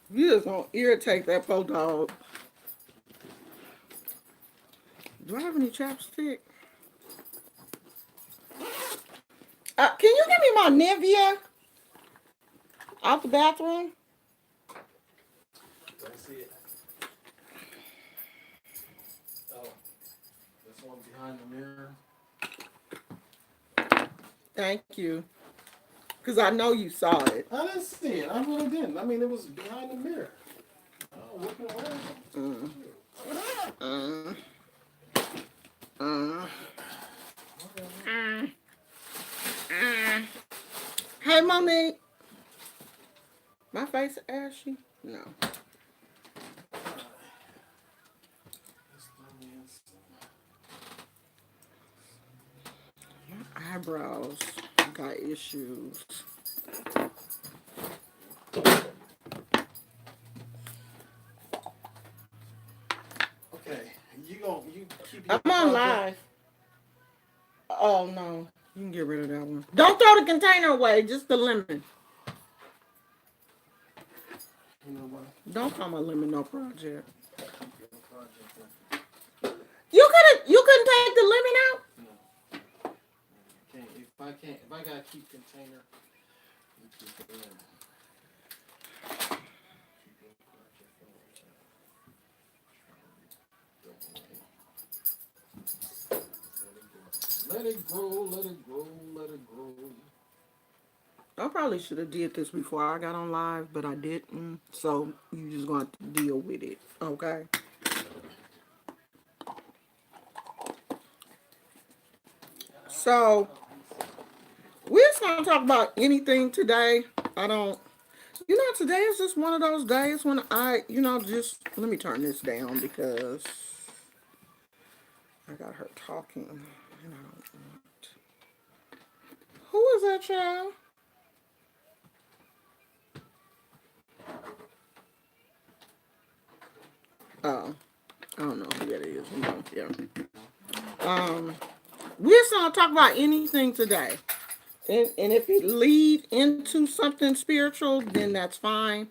You just gonna irritate that poor dog. Do I have any chapstick? Can you give me my Nivea out the bathroom? That's it. Oh, this one behind the mirror. Thank you. Because I know you saw it. I didn't see it. I really didn't. I mean, it was behind the mirror. Oh, looking around. Mm, mm, mm, mm, mm. Hey, Monique. My face ashy? No. Eyebrows got issues. Okay, you keep your I'm on project. live. Oh, no. You can get rid of that one. Don't throw the container away. Just the lemon. You know what? Don't call my lemon no project. Keep your project. You couldn't take the lemon out? No, can't. If I gotta keep container, you keep it in. Keep your project over. Let it grow. Let it grow. Let it grow. I probably should have did this before I got on live, but I didn't. So you just gonna have to deal with it. Okay. So we're just gonna talk about anything today. I don't today is just one of those days when just let me turn this down because I got her talking and I don't want. Who is that child? Oh, I don't know who that is. We don't care. Um, we're just gonna talk about anything today. And if it lead into something spiritual, then that's fine.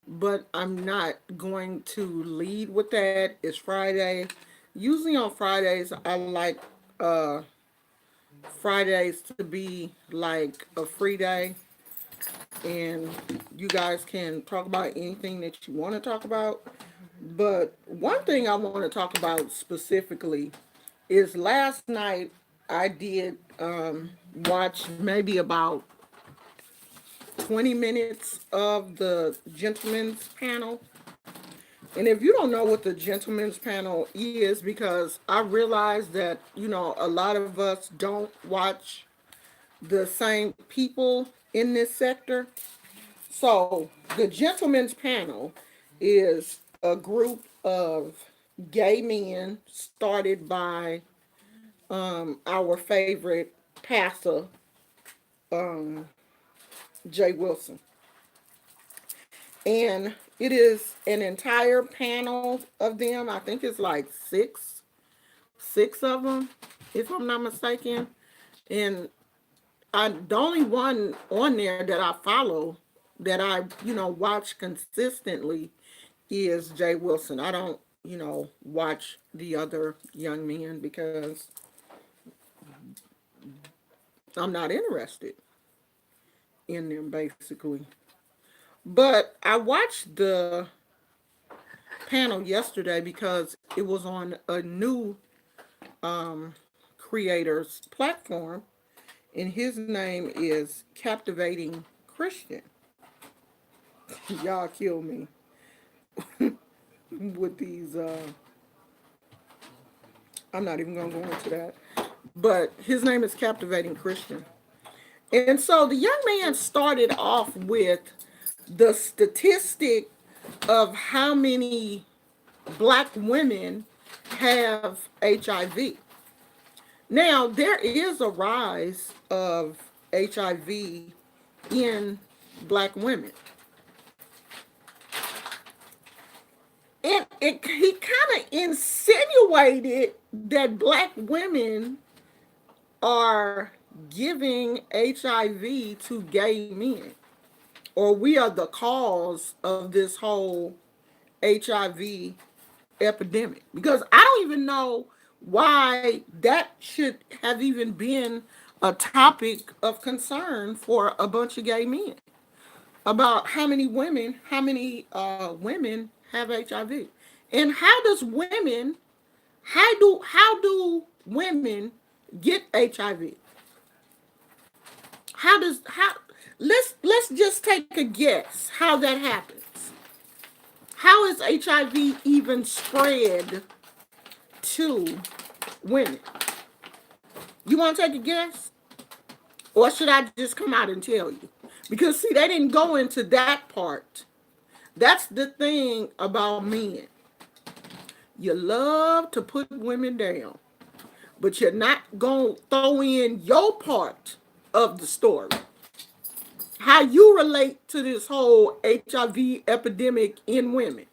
But I'm not going to lead with that. It's Friday. Usually on Fridays, I like uh, Fridays to be like a free day, and you guys can talk about anything that you want to talk about. But one thing I want to talk about specifically is last night I did watch maybe about 20 minutes of the gentleman's panel. And if you don't know what the gentleman's panel is, because I realize that, a lot of us don't watch the same people in this sector. So the gentleman's panel is a group of gay men started by our favorite pastor, um, Jay Wilson. And it is an entire panel of them. I think it's like six of them, if I'm not mistaken. And the only one on there that I follow, that I watch consistently, is Jay Wilson. I don't watch the other young men because I'm not interested in them basically. But I watched the panel yesterday because it was on a new um, creator's platform, and his name is Captivating Christian. Y'all kill me with these. I'm not even going to go into that. But his name is Captivating Christian. And so the young man started off with the statistic of how many black women have HIV. Now, there is a rise of HIV in black women. And he kind of insinuated that black women are giving HIV to gay men. or we are the cause of this whole HIV epidemic. Because I don't even know why that should have even been a topic of concern for a bunch of gay men, about how many women have HIV, and how do women get HIV? How let's just take a guess how that happens. How is HIV even spread to women? You want to take a guess? Or should I just come out and tell you? Because, see, they didn't go into that part. That's the thing about men. You love to put women down, but you're not going to throw in your part of the story. How you relate to this whole HIV epidemic in women.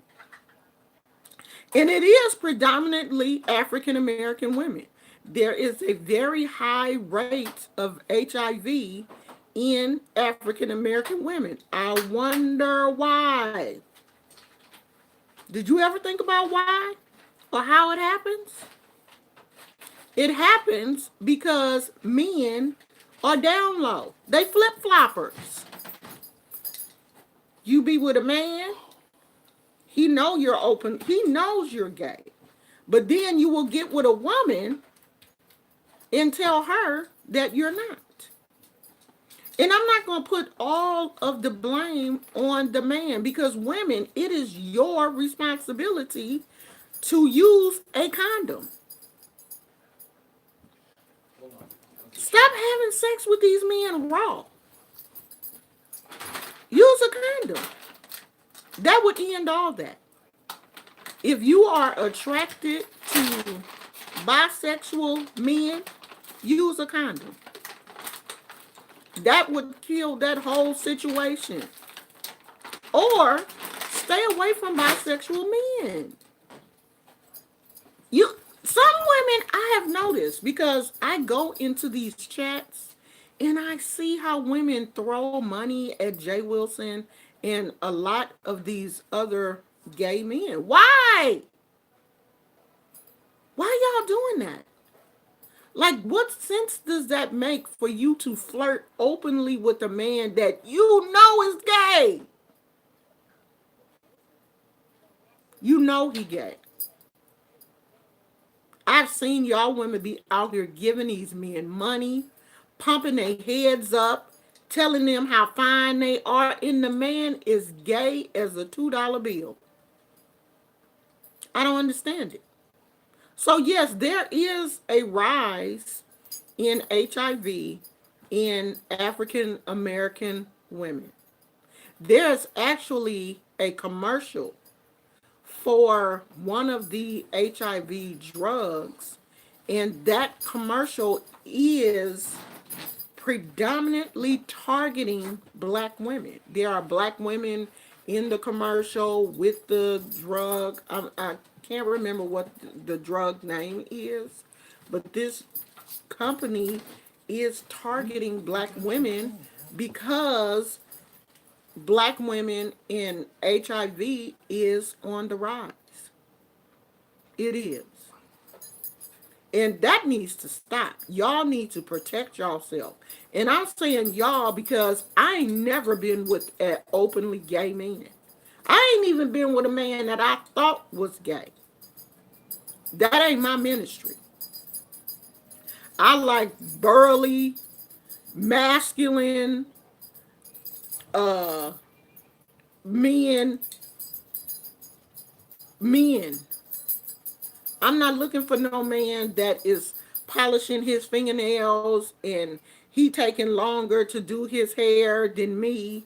And it is predominantly African American women. There is a very high rate of HIV in African American women. I wonder why. Did you ever think about why or how it happens? It happens because men are down low. They flip-floppers. You be with a man, he know you're open, he knows you're gay. But then you will get with a woman and tell her that you're not. And I'm not going to put all of the blame on the man, because women, it is your responsibility to use a condom. Stop having sex with these men raw. Use a condom. That would end all that. If you are attracted to bisexual men, use a condom. That would kill that whole situation. Or stay away from bisexual men. Some women I have noticed, because I go into these chats and I see how women throw money at Jay Wilson and a lot of these other gay men. Why? Why y'all doing that? Like, what sense does that make for you to flirt openly with a man that you know is gay? You know he gay. I've seen y'all women be out here giving these men money, pumping their heads up, telling them how fine they are, and the man is gay as a $2 bill. I don't understand it. So yes, there is a rise in HIV in African American women. There's actually a commercial for one of the HIV drugs, and that commercial is predominantly targeting black women. There are black women in the commercial with the drug. I can't remember what the drug name is, but this company is targeting black women because black women in HIV is on the rise. It is. And that needs to stop. Y'all need to protect yourself. And I'm saying y'all because I ain't never been with an openly gay man. I ain't even been with a man that I thought was gay. That ain't my ministry. I like burly, masculine, men. I'm not looking for no man that is polishing his fingernails and he taking longer to do his hair than me.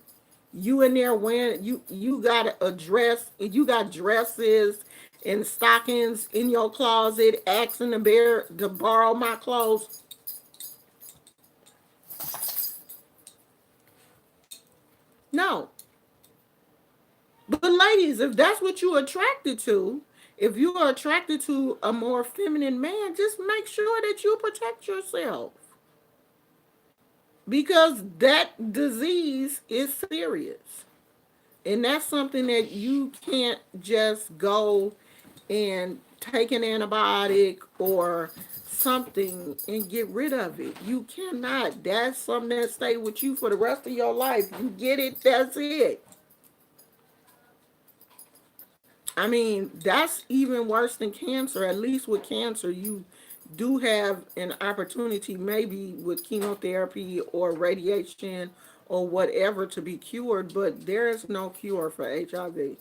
You in there wearing, you got a dress, you got dresses and stockings in your closet asking to borrow my clothes. No. But ladies, if that's what you're attracted to, if you are attracted to a more feminine man, just make sure that you protect yourself. because that disease is serious. And that's something that you can't just go and take an antibiotic or something and get rid of it. You cannot. That's something that stay with you for the rest of your life. You get it, that's it. I mean, that's even worse than cancer. At least with cancer, you do have an opportunity, maybe with chemotherapy or radiation or whatever, to be cured, but there is no cure for HIV.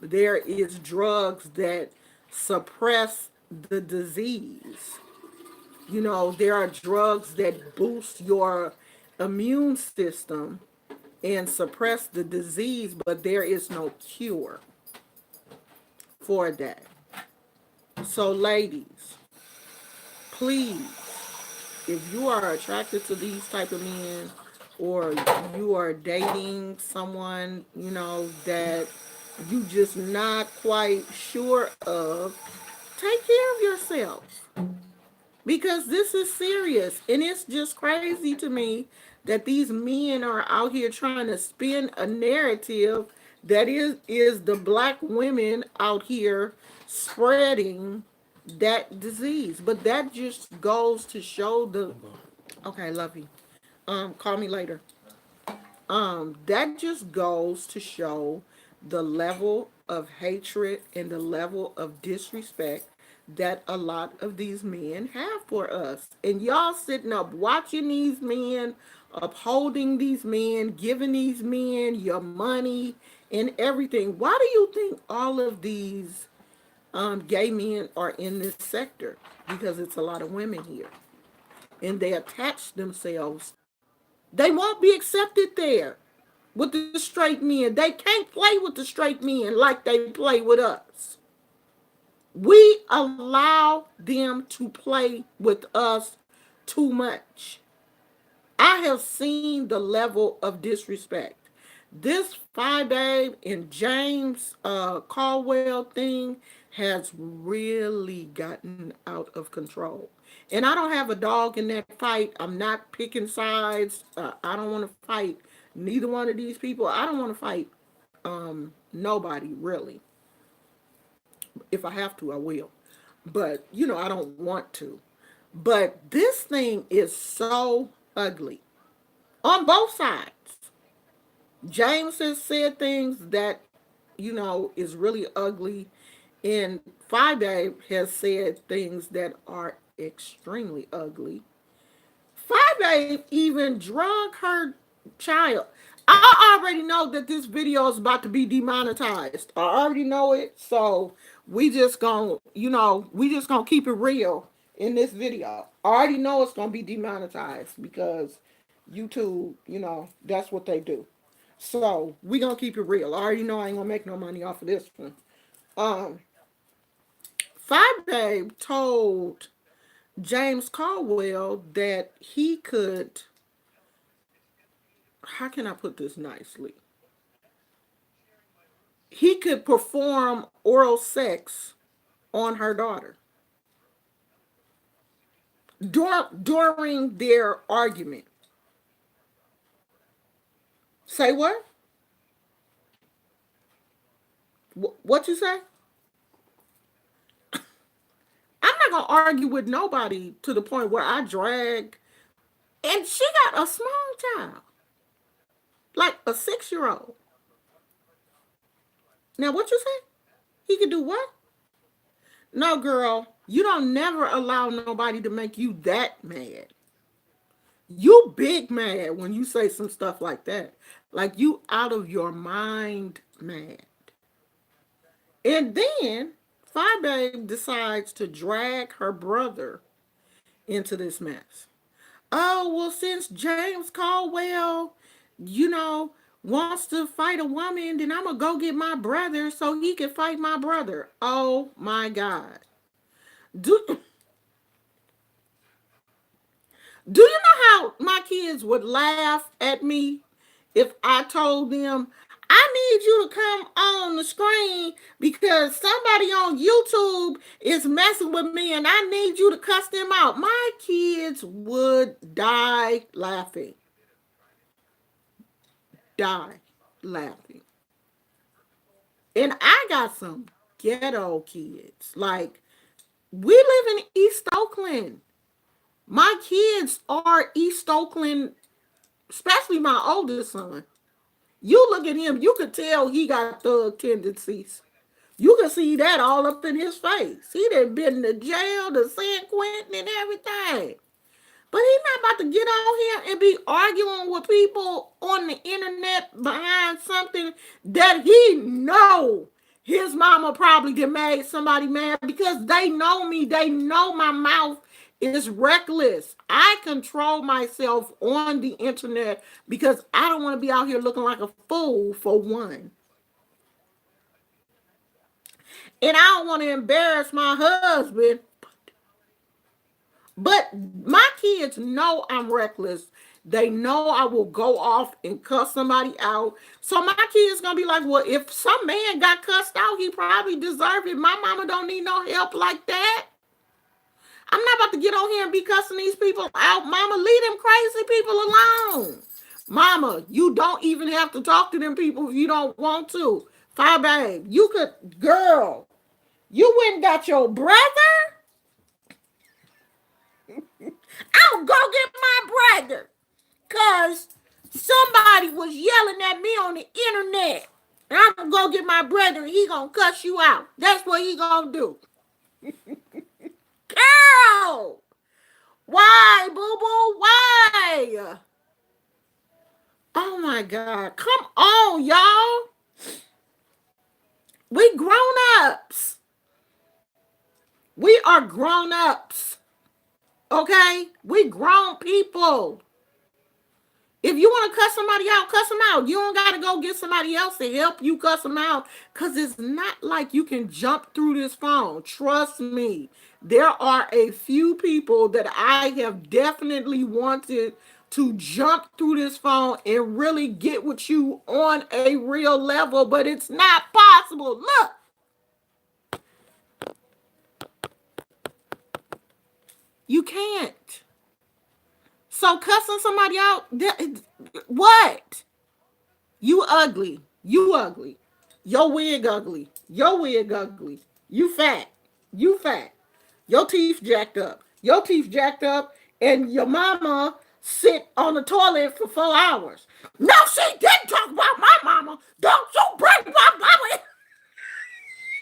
There is drugs that suppress the disease. You know, there are drugs that boost your immune system and suppress the disease, but there is no cure for that. So, ladies, please, if you are attracted to these type of men, or you are dating someone, you know, that you just not quite sure of, take care of yourself, because this is serious. And it's just crazy to me that these men are out here trying to spin a narrative that is the black women out here spreading that disease. But that just goes to show the, okay, love you. Call me later. That just goes to show the level of hatred and the level of disrespect that a lot of these men have for us. And y'all sitting up watching these men, upholding these men, giving these men your money and everything. Why do you think all of these gay men are in this sector? Because it's a lot of women here. And they attach themselves. They won't be accepted there with the straight men. They can't play with the straight men like they play with us. We allow them to play with us too much. I have seen the level of disrespect. This Five Babe and James Caldwell thing has really gotten out of control. And I don't have a dog in that fight. I'm not picking sides. I don't want to fight neither one of these people. I don't want to fight nobody, really. If I have to, I will. But, you know, I don't want to. But this thing is so ugly on both sides. James has said things that, you know, is really ugly. And Five has said things that are extremely ugly. Five even drug her child. I already know that this video is about to be demonetized. I already know it. So we just gonna, you know, we just gonna keep it real in this video. I already know it's gonna be demonetized because YouTube, you know, that's what they do. So we gonna keep it real. I already know I ain't gonna make no money off of this one. Um, Five told James Caldwell that he could, how can I put this nicely? He could perform oral sex on her daughter during their argument. Say what? What you say? I'm not gonna argue with nobody to the point where I drag. And she got a small child, like a 6-year-old. Now, what you say? He could do what? No, girl, you don't never allow nobody to make you that mad. You big mad when you say some stuff like that. Like you out of your mind mad. And then Five decides to drag her brother into this mess. Oh, well, since James Caldwell, you know, wants to fight a woman, then I'm going to go get my brother so he can fight my brother. Oh, my God. Do, do you know how my kids would laugh at me if I told them I need you to come on the screen because somebody on YouTube is messing with me and I need you to cuss them out. My kids would die laughing. Die laughing. And I got some ghetto kids. Like, we live in East Oakland. My kids are East Oakland, especially my oldest son. You look at him, you could tell he got thug tendencies. You can see that all up in his face. He done been to jail, to San Quentin and everything. But he's not about to get on here and be arguing with people on the internet behind something that he know his mama probably done made somebody mad because they know me. They know my mouth is reckless. I control myself on the internet because I don't want to be out here looking like a fool for one. And I don't want to embarrass my husband. But my kids know I'm reckless. They know I will go off and cuss somebody out. So my kids gonna be like, well, if some man got cussed out, he probably deserved it. My mama don't need no help like that. I'm not about to get on here and be cussing these people out. Mama, leave them crazy people alone. Mama, you don't even have to talk to them people if you don't want to. Fine, babe. You could, girl, you went and got your brother? I'll go get my brother. Because somebody was yelling at me on the internet. And I'm going to go get my brother and he going to cuss you out. That's what he going to do. Girl! Why, boo-boo? Why? Oh, my God. Come on, y'all. We grown-ups. We are grown-ups. Okay? We grown people. If you want to cuss somebody out, cuss them out. You don't got to go get somebody else to help you cuss them out because it's not like you can jump through this phone. Trust me. There are a few people that I have definitely wanted to jump through this phone and really get with you on a real level, but it's not possible. Look. You can't. So cussing somebody out, what? You ugly. You ugly. Your wig ugly. Your wig ugly. You fat. You fat. Your teeth jacked up. Your teeth jacked up, and your mama sit on the toilet for 4 hours. No, she didn't talk about my mama. Don't you bring my mama.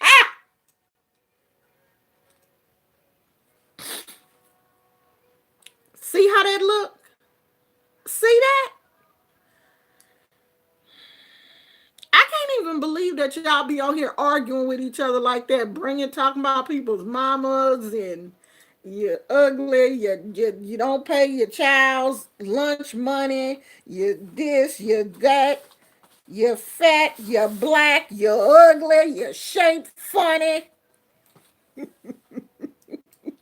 Ah. See how that look? See that? I can't even believe that y'all be on here arguing with each other like that, talking about people's mamas and you're ugly, you don't pay your child's lunch money, you this, you that, you're fat, you're black, you're ugly, you're shaped funny.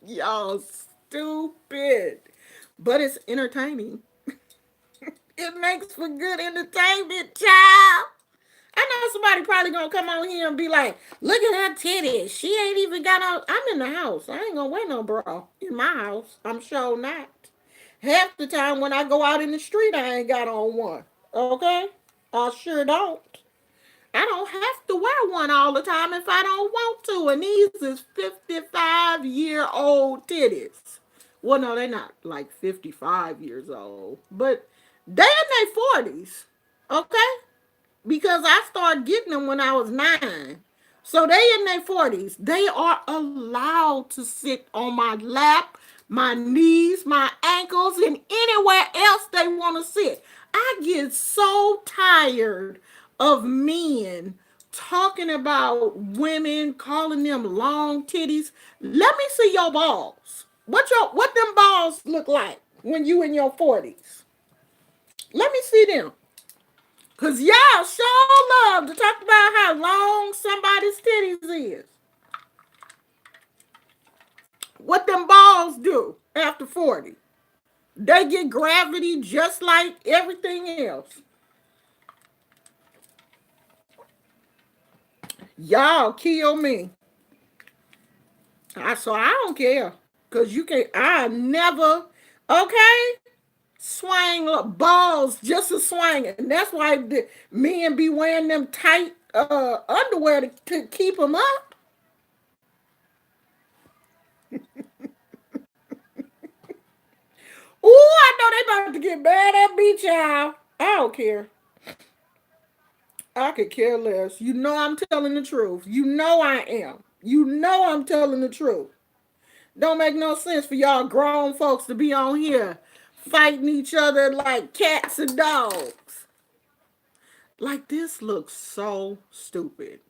Y'all stupid. But it's entertaining. It makes for good entertainment, child. I know somebody probably gonna come on here and be like, look at her titties. She ain't even got on. I'm in the house. I ain't gonna wear no bra in my house. I'm sure not. Half the time when I go out in the street, I ain't got on one. Okay? I sure don't. I don't have to wear one all the time if I don't want to. And these is 55-year-old titties. Well, no, they're not like 55 years old, but they in their 40s. Okay? Because I started getting them when I was 9. So they in their 40s. They are allowed to sit on my lap, my knees, my ankles, and anywhere else they want to sit. I get so tired of men talking about women, calling them long titties. Let me see your balls. What them balls look like when you in your 40s? Let me see them. Because y'all sure love to talk about how long somebody's titties is. What them balls do after 40. They get gravity just like everything else. Y'all kill me. So I don't care. Cause you can I never okay swing balls just to swing. And that's why the men be wearing them tight underwear to keep them up. Ooh, I know they about to get mad at me, child. I don't care. I could care less. You know I'm telling the truth. You know I am. You know I'm telling the truth. Don't make no sense for y'all grown folks to be on here fighting each other like cats and dogs. Like this looks so stupid.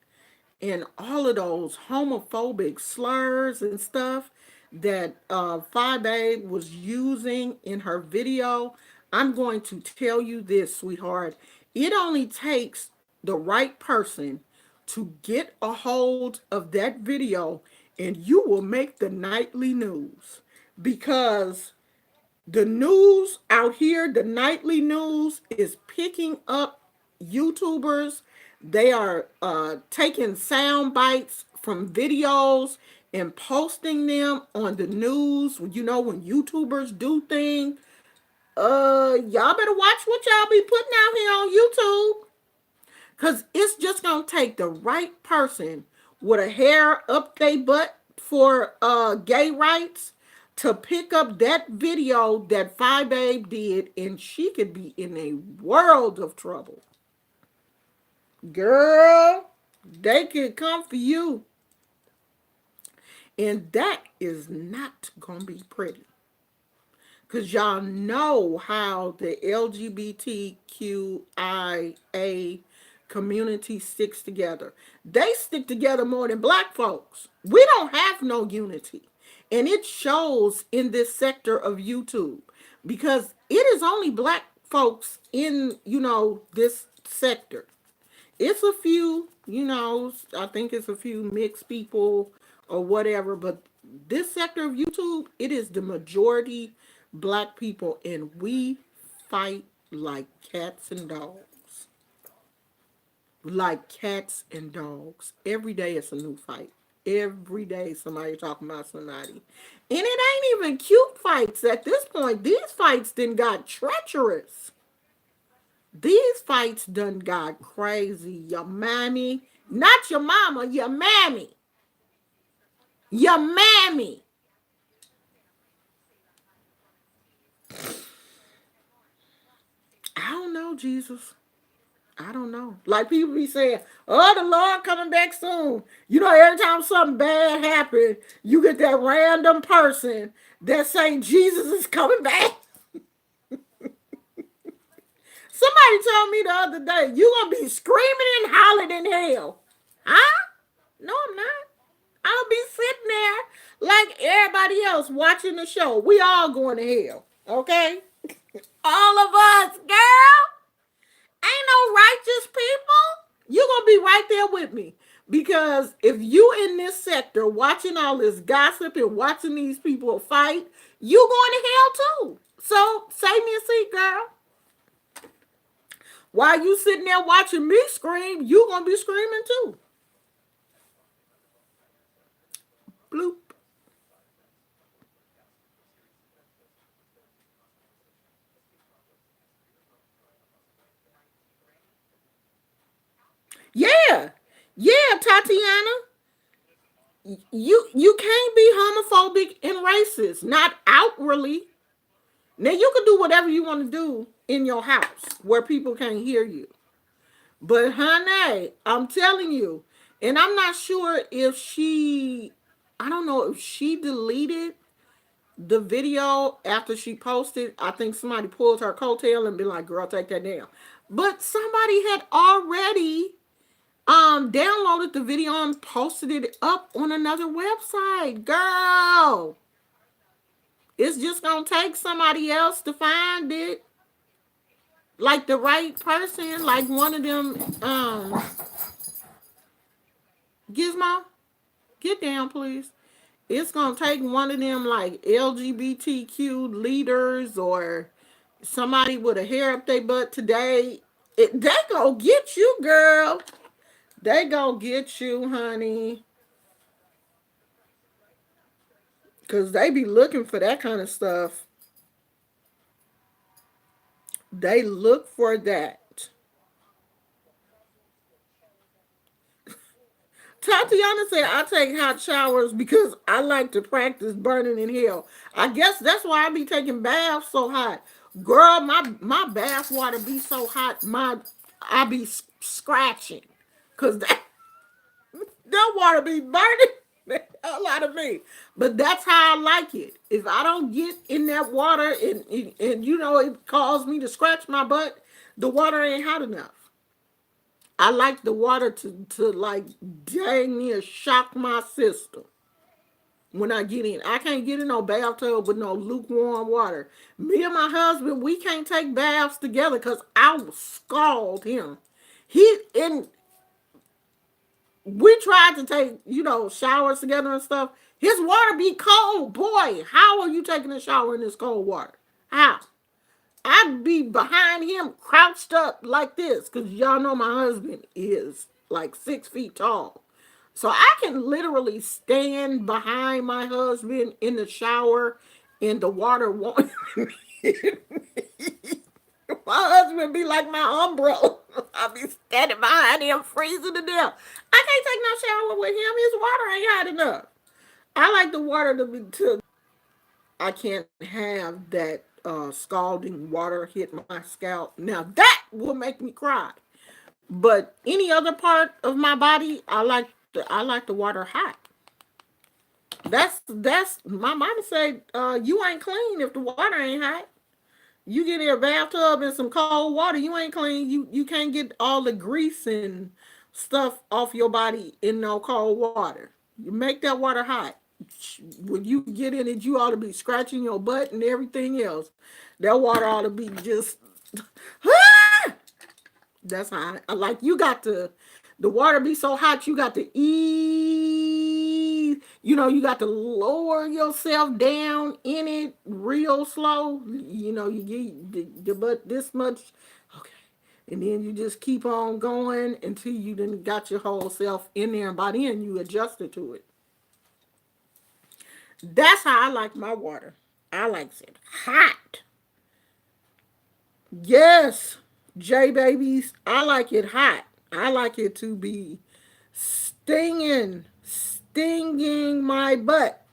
And all of those homophobic slurs and stuff that Phi Babe was using in her video, I'm going to tell you this, sweetheart. It only takes the right person to get a hold of that video and you will make the nightly news. Because the news out here, the nightly news is picking up YouTubers. They are taking sound bites from videos and posting them on the news. You know, when YouTubers do things, y'all better watch what y'all be putting out here on YouTube. Cause it's just gonna take the right person with a hair up their butt for gay rights to pick up that video that Phi Babe did, and she could be in a world of trouble. Girl, they could come for you. And that is not gonna be pretty. Cause y'all know how the LGBTQIA community sticks together. They stick together more than black folks. We don't have no unity. And it shows in this sector of YouTube because it is only black folks in, this sector. It's a few, I think it's a few mixed people or whatever, but this sector of YouTube, it is the majority black people, and we fight like cats and dogs. Like cats and dogs. Every day it's a new fight. Every day somebody talking about somebody. And it ain't even cute fights at this point. These fights then got treacherous. These fights done got crazy. Your mammy, not your mama, your mammy. Your mammy. I don't know, Jesus. I don't know. Like people be saying, oh, the Lord coming back soon. You know, every time something bad happens, you get that random person that say Jesus is coming back. Somebody told me the other day, you going to be screaming and hollering in hell. Huh? No, I'm not. I'll be sitting there like everybody else watching the show. We all going to hell. Okay? All of us, girl. Ain't no righteous people. You're going to be right there with me. Because if you in this sector watching all this gossip and watching these people fight, you going to hell too. So save me a seat, girl. While you sitting there watching me scream, you going to be screaming too. Bloop. Yeah. Yeah, Tatiana. You can't be homophobic and racist. Not outwardly. Now you can do whatever you want to do in your house where people can't hear you. But honey, I'm telling you, and I'm not sure if I don't know if she deleted the video after she posted. I think somebody pulled her coattail and been like, girl, take that down. But somebody had already downloaded the video and posted it up on another website. Girl, it's just gonna take somebody else to find it. Like the right person, like one of them, Gizmo, get down, please. It's gonna take one of them like LGBTQ leaders or somebody with a hair up their butt today. They gonna get you, girl. They go get you, honey. Because they be looking for that kind of stuff. They look for that. Tatiana said, I take hot showers because I like to practice burning in hell. I guess that's why I be taking baths so hot. Girl, my bath water be so hot, I be scratching. Because that water be burning the hell out of me. But that's how I like it. If I don't get in that water and you know it caused me to scratch my butt, the water ain't hot enough. I like the water to like dang near shock my system when I get in. I can't get in no bathtub with no lukewarm water. Me and my husband, we can't take baths together because I will scald him. He and we tried to take, showers together and stuff. His water be cold. Boy, how are you taking a shower in this cold water? How? I'd be behind him, crouched up like this, because y'all know my husband is like 6 feet tall. So I can literally stand behind my husband in the shower and the water won't. My husband be like my umbrella. I'll be standing behind him, freezing to death. I can't take no shower with him. His water ain't hot enough. I like the water to be to. I can't have that scalding water hit my scalp. Now that will make me cry. But any other part of my body, I like the water hot. That's my mama said. You ain't clean if the water ain't hot. You get in a bathtub and some cold water, you ain't clean. You can't get all the grease and stuff off your body in no cold water. You make that water hot. When you get in it, you ought to be scratching your butt and everything else. That water ought to be just. That's how like you got to. The water be so hot, you got to ease. You got to lower yourself down in it real slow. You get your butt this much. Okay. And then you just keep on going until you then got your whole self in there. And by then you adjusted to it. That's how I like my water. I like it hot. Yes, J babies. I like it hot. I like it to be stinging my butt.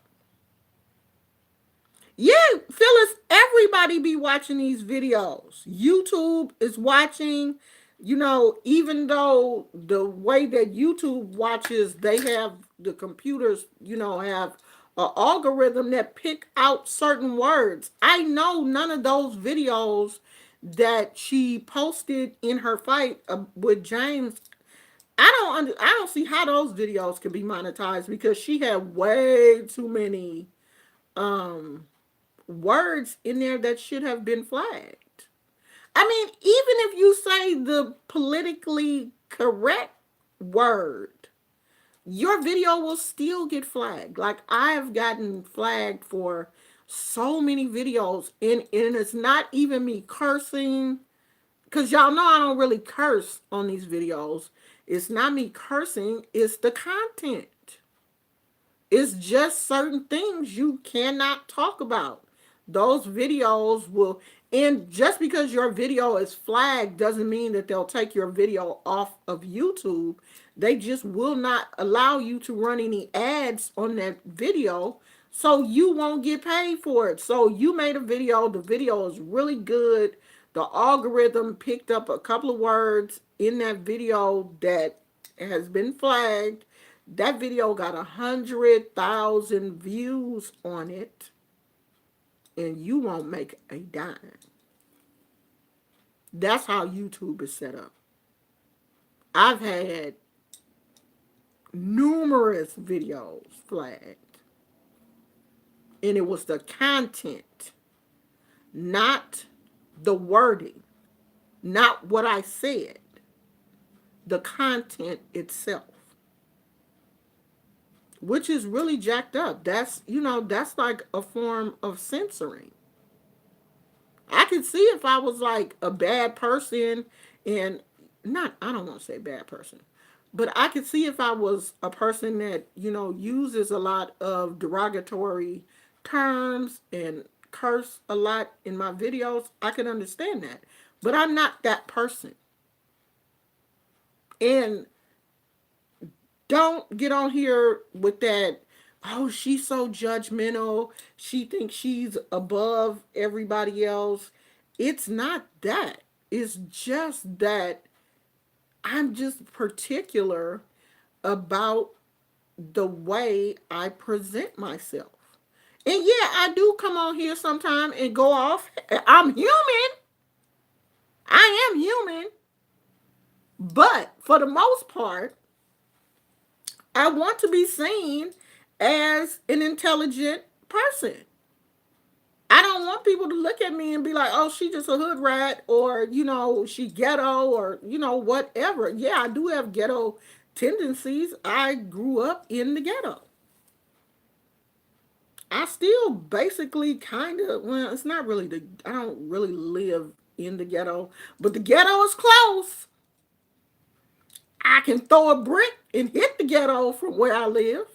Yeah, Phyllis, everybody be watching these videos. YouTube is watching, even though the way that YouTube watches, they have the computers, have an algorithm that pick out certain words. I know none of those videos that she posted in her fight with James. I don't see how those videos can be monetized because she had way too many words in there that should have been flagged. I mean, even if you say the politically correct word, your video will still get flagged. Like I've gotten flagged for so many videos, and it's not even me cursing, because y'all know I don't really curse on these videos. It's not me cursing, it's the content. It's just certain things you cannot talk about. Those videos will, and just because your video is flagged doesn't mean that they'll take your video off of YouTube. They just will not allow you to run any ads on that video, so you won't get paid for it. So you made a video, the video is really good. The algorithm picked up a couple of words in that video that has been flagged. That video got 100,000 views on it, and you won't make a dime. That's how YouTube is set up. I've had numerous videos flagged, and it was the content, not the wording, not what I said, the content itself, which is really jacked up. That's like a form of censoring. I could see if I was like a bad person and not, I don't want to say bad person. But I could see if I was a person that, uses a lot of derogatory terms and curse a lot in my videos, I could understand that. But I'm not that person. And don't get on here with that, oh, she's so judgmental. She thinks she's above everybody else. It's not that. It's just that I'm just particular about the way I present myself. And yeah, I do come on here sometime and go off. I'm human. I am human. But for the most part, I want to be seen as an intelligent person. I don't want people to look at me and be like, oh, she just a hood rat, or, she ghetto, or, whatever. Yeah, I do have ghetto tendencies. I grew up in the ghetto. I still basically kind of, well, it's not really I don't really live in the ghetto, but the ghetto is close. I can throw a brick and hit the ghetto from where I live.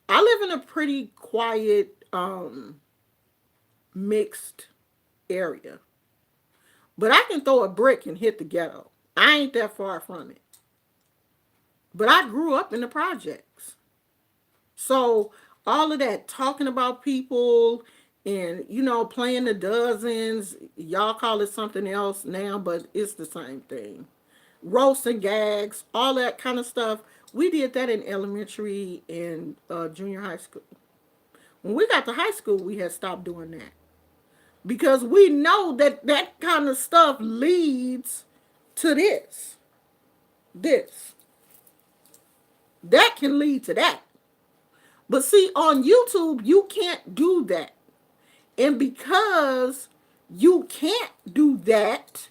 I live in a pretty quiet, mixed area, but I can throw a brick and hit the ghetto. I ain't that far from it. But I grew up in the projects. So all of that talking about people and playing the dozens, y'all call it something else now, but it's the same thing. Roast and gags, all that kind of stuff. We did that in elementary and junior high school. When we got to high school, we had stopped doing that because we know that that kind of stuff leads to this that can lead to that. But see, on YouTube, you can't do that. And because you can't do that,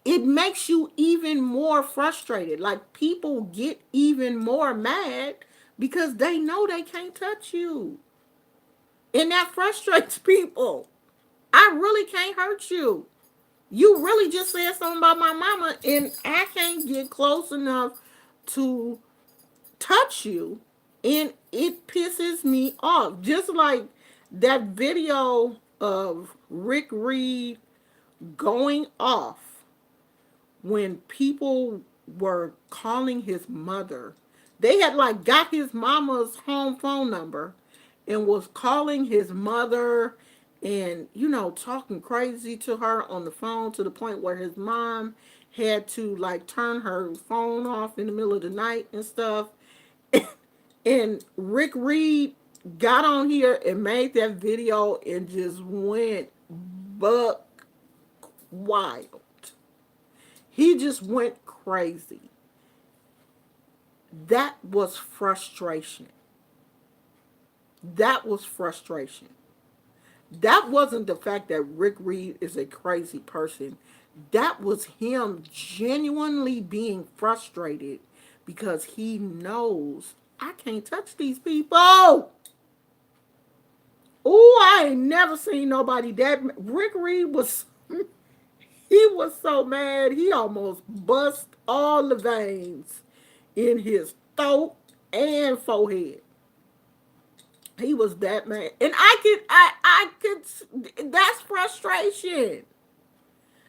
it makes you even more frustrated. Like, people get even more mad because they know they can't touch you. And that frustrates people. I really can't hurt you. You really just said something about my mama, and I can't get close enough to touch you, and it pisses me off. Just like that video of Rick Reed going off when people were calling his mother. They had like got his mama's home phone number and was calling his mother and talking crazy to her on the phone to the point where his mom had to like turn her phone off in the middle of the night and stuff. And Rick Reed got on here and made that video and just went buck wild. He just went crazy. That was frustration. That was frustration. That wasn't the fact that Rick Reed is a crazy person. That was him genuinely being frustrated because he knows I can't touch these people. Oh, I ain't never seen nobody that. Rick Reed was, he was so mad, he almost bust all the veins in his throat and forehead. He was that mad. And I could, that's frustration.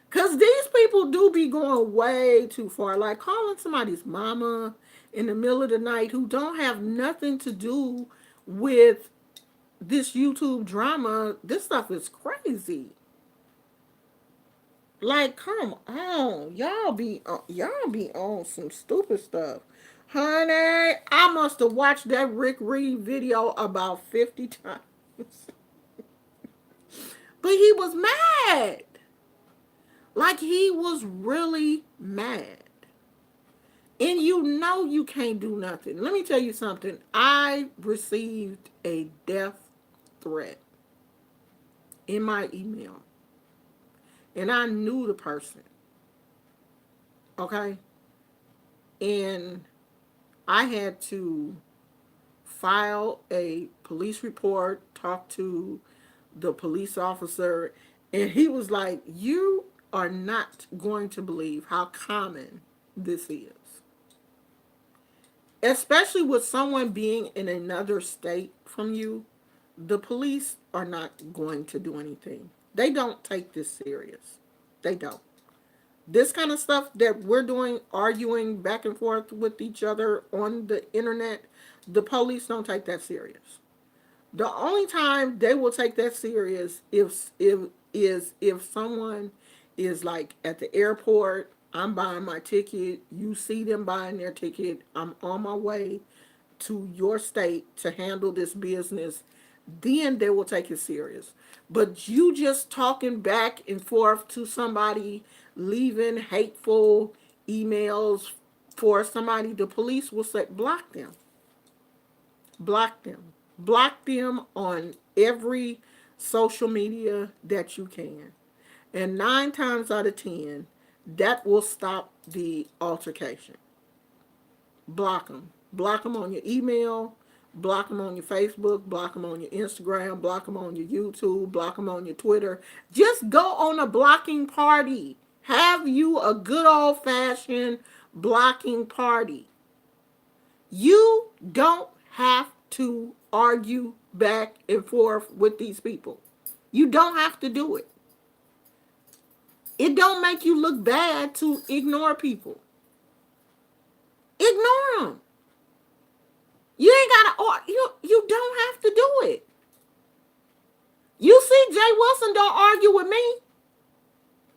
Because these people do be going way too far. Like calling somebody's mama in the middle of the night who don't have nothing to do with this YouTube drama. This stuff is crazy. Like, come on. Y'all be on some stupid stuff. Honey, I must have watched that Rick Reed video about 50 times. But he was mad. Like, he was really mad. And you can't do nothing. Let me tell you something. I received a death threat in my email. And I knew the person. Okay? And I had to file a police report, talk to the police officer, and he was like, you are not going to believe how common this is. especially with someone being in another state from you, the police are not going to do anything. They don't take this serious. They don't. This kind of stuff that we're doing, arguing back and forth with each other on the internet, the police don't take that serious. The only time they will take that serious if someone is like at the airport, I'm buying my ticket, you see them buying their ticket, I'm on my way to your state to handle this business, then they will take it serious. But you just talking back and forth to somebody, leaving hateful emails for somebody, the police will say, block them. Block them. Block them on every social media that you can. And 9 times out of 10, that will stop the altercation. Block them. Block them on your email, block them on your Facebook, block them on your Instagram, block them on your YouTube, block them on your Twitter. Just go on a blocking party. Have you a good old fashioned blocking party. You don't have to argue back and forth with these people. You don't have to do it. It don't make you look bad to ignore people. Ignore them. You ain't gotta, or you don't have to do it. You see, Jay Wilson don't argue with me.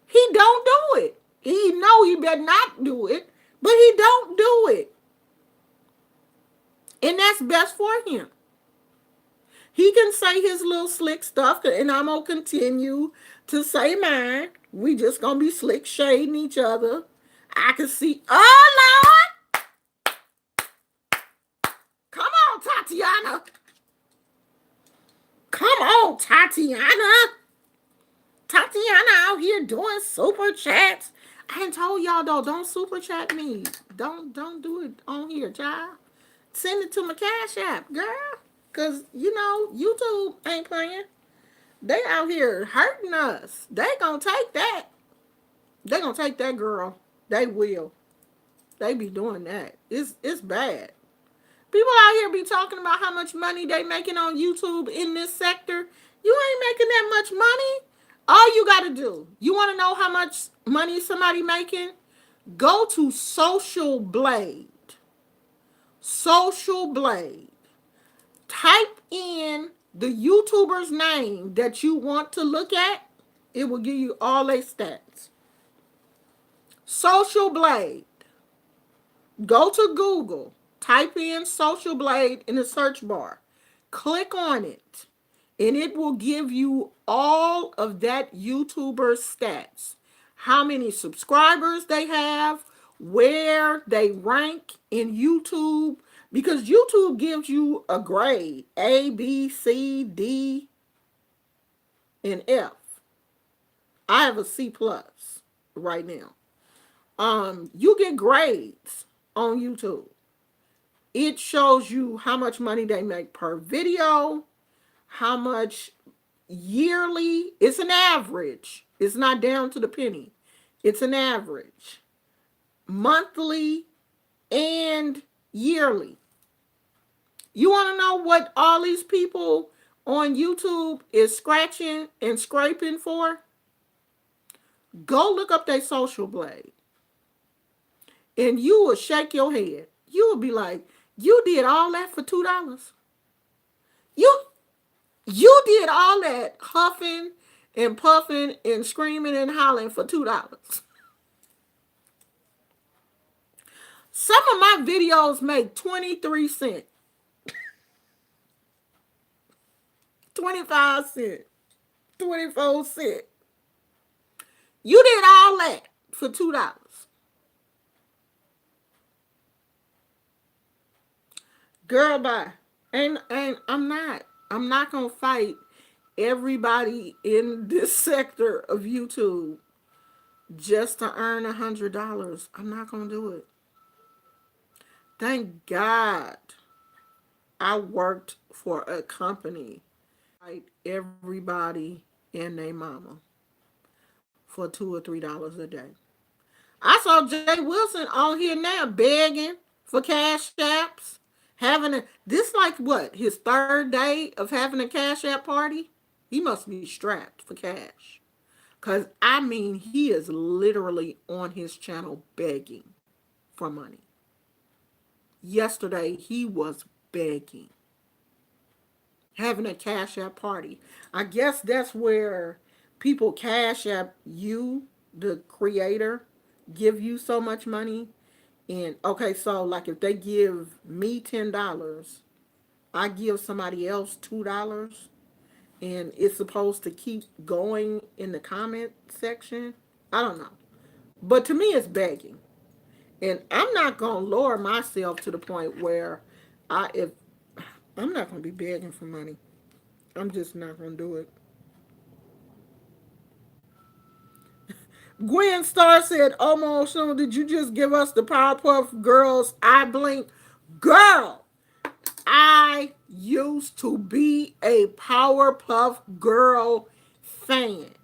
He don't do it. He know he better not do it, but he don't do it. And that's best for him. He can say his little slick stuff, and I'm gonna continue to say mine. We just gonna be slick shading each other. I can see, oh Lord! Come on, Tatiana. Come on, Tatiana. Tatiana out here doing super chats. I ain't told y'all though, don't super chat me. Don't do it on here, child. Send it to my Cash App, girl. Cause you know, YouTube ain't playing. They out here hurting us. They gonna take that. They gonna take that, girl. They will. They be doing that. It's bad. People out here be talking about how much money they making on YouTube in this sector. You ain't making that much money. All you got to do, you want to know how much money somebody making? Go to Social Blade. Social Blade. Type in the YouTuber's name that you want to look at. It will give you all their stats. Social Blade. Go to Google. Type in Social Blade in the search bar. Click on it. And it will give you all of that YouTuber's stats. How many subscribers they have, where they rank in YouTube. Because YouTube gives you a grade. A, B, C, D, and F. I have a C plus right now. You get grades on YouTube. It shows you how much money they make per video, how much yearly. It's an average. It's not down to the penny. It's an average. Monthly and yearly. You want to know what all these people on YouTube is scratching and scraping for? Go look up their Social Blade. And you will shake your head. You will be like, you did all that for $2? You did all that huffing and puffing and screaming and hollering for $2. Some of my videos make 23 cents, 25 cents, 24 cents. You did all that for $2. Girl, bye. And I'm not gonna fight everybody in this sector of YouTube just to earn $100. I'm not gonna do it. Thank God I worked for a company like everybody and their mama for $2 or $3 a day. I saw Jay Wilson on here now begging for cash apps. Having a this like what his third day of having a cash app party. He must be strapped for cash. Cause I mean, he is literally on his channel begging for money. Yesterday he was begging, having a cash app party. I guess that's where people cash app you, the creator, give you so much money. And okay, so like if they give me $10, I give somebody else $2, and it's supposed to keep going in the comment section. I don't know. But to me it's begging. And I'm not gonna lower myself to the point where if I'm not gonna be begging for money. I'm just not gonna do it. Gwen Star said, "Almost soon. Did you just give us the Powerpuff Girls? I blink, girl. I used to be a Powerpuff Girl fan.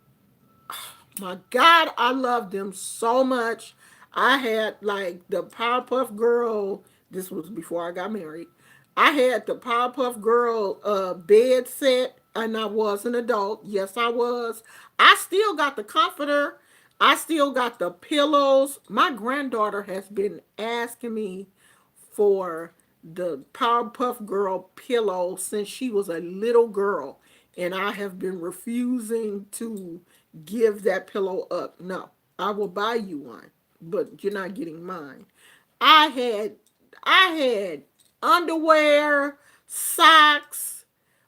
My God, I loved them so much. I had like the Powerpuff Girl. This was before I got married. I had the Powerpuff Girl bed set, and I was an adult. Yes, I was. I still got the comforter. I still got the pillows. My granddaughter has been asking me for the Powerpuff Girl pillow since she was a little girl, and I have been refusing to give that pillow up. No, I will buy you one, but you're not getting mine. I had I had underwear, socks,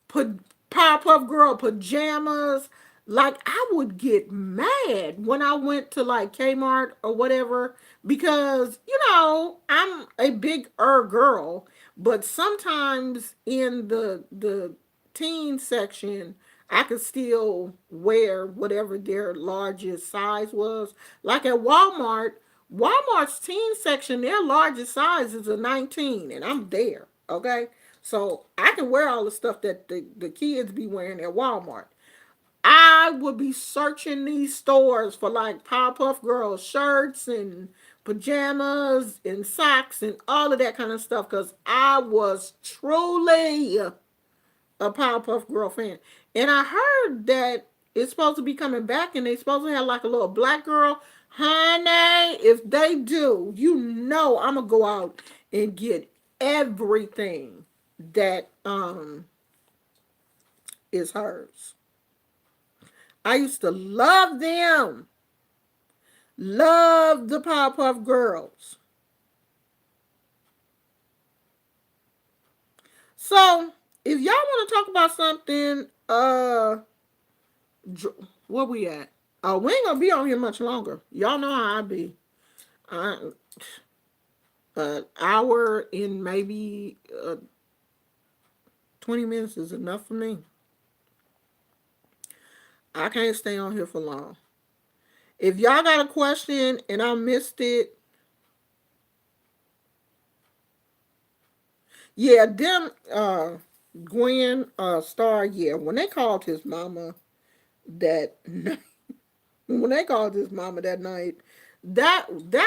Powerpuff Girl pajamas. Like I would get mad when I went to like Kmart or whatever because I'm a big girl, but sometimes in the teen section I could still wear whatever their largest size was. Like at Walmart's teen section, their largest size is a 19, and I'm there. Okay, so I can wear all the stuff that the kids be wearing at Walmart. I would be searching these stores for like Powerpuff Girls shirts and pajamas and socks and all of that kind of stuff because I was truly a Powerpuff Girl fan. And I heard that it's supposed to be coming back and they supposed to have like a little black girl. Honey, if they do, I'm gonna go out and get everything that is hers. I used to love them. Love the Powerpuff Girls. So, if y'all want to talk about something, where we at? Oh, we ain't gonna be on here much longer. Y'all know how I be. An hour and maybe 20 minutes is enough for me. I can't stay on here for long. If y'all got a question and I missed it, yeah, them Gwen Star, yeah, when they called his mama that night, when they called his mama that night, that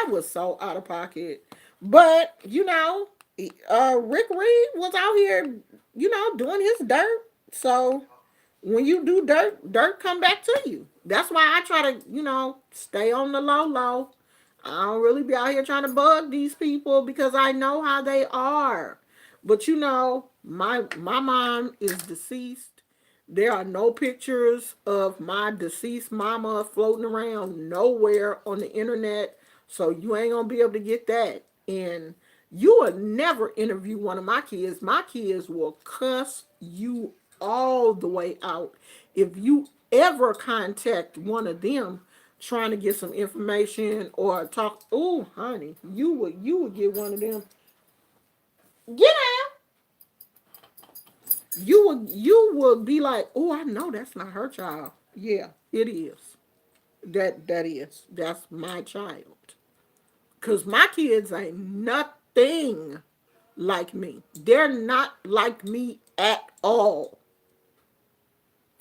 was so out of pocket. But Rick Reed was out here, doing his dirt. So when you do dirt come back to you. That's why I try to, stay on the low. I don't really be out here trying to bug these people because I know how they are. But my mom is deceased. There are no pictures of my deceased mama floating around nowhere on the internet. So you ain't gonna be able to get that. And you will never interview one of my kids. My kids will cuss you all the way out. If you ever contact one of them trying to get some information or talk, oh honey, you would get one of them. Get out. You would be like, oh, I know that's not her child. Yeah, it is. That's my child. Cause my kids ain't nothing like me. They're not like me at all.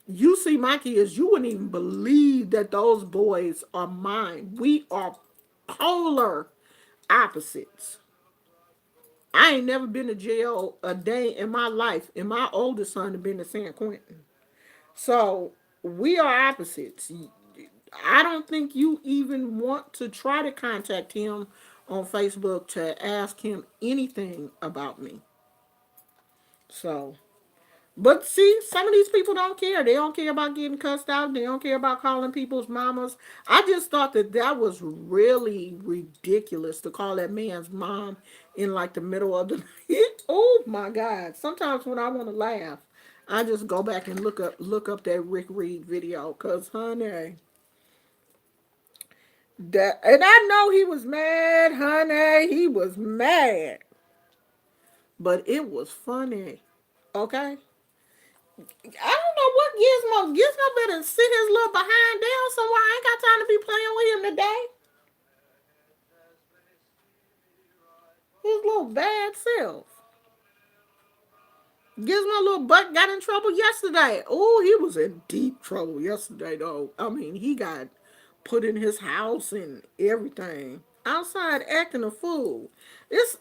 You see my kids, you wouldn't even believe that those boys are mine. We are polar opposites. I ain't never been to jail a day in my life, and my oldest son had been to San Quentin. So we are opposites. I don't think you even want to try to contact him on Facebook to ask him anything about me. So, but see, some of these people don't care. They don't care about getting cussed out. They don't care about calling people's mamas. I just thought that that was really ridiculous to call that man's mom in like the middle of the night. Oh my God. Sometimes when I want to laugh, I just go back and look up that Rick Reed video. Cause honey, that, and I know he was mad, honey. He was mad. But it was funny. Okay? I don't know what Gizmo. Gizmo better sit his little behind down somewhere. I ain't got time to be playing with him today. His little bad self. Gizmo little butt got in trouble yesterday. Oh, he was in deep trouble yesterday, though. I mean, he got put in his house and everything. Outside acting a fool. This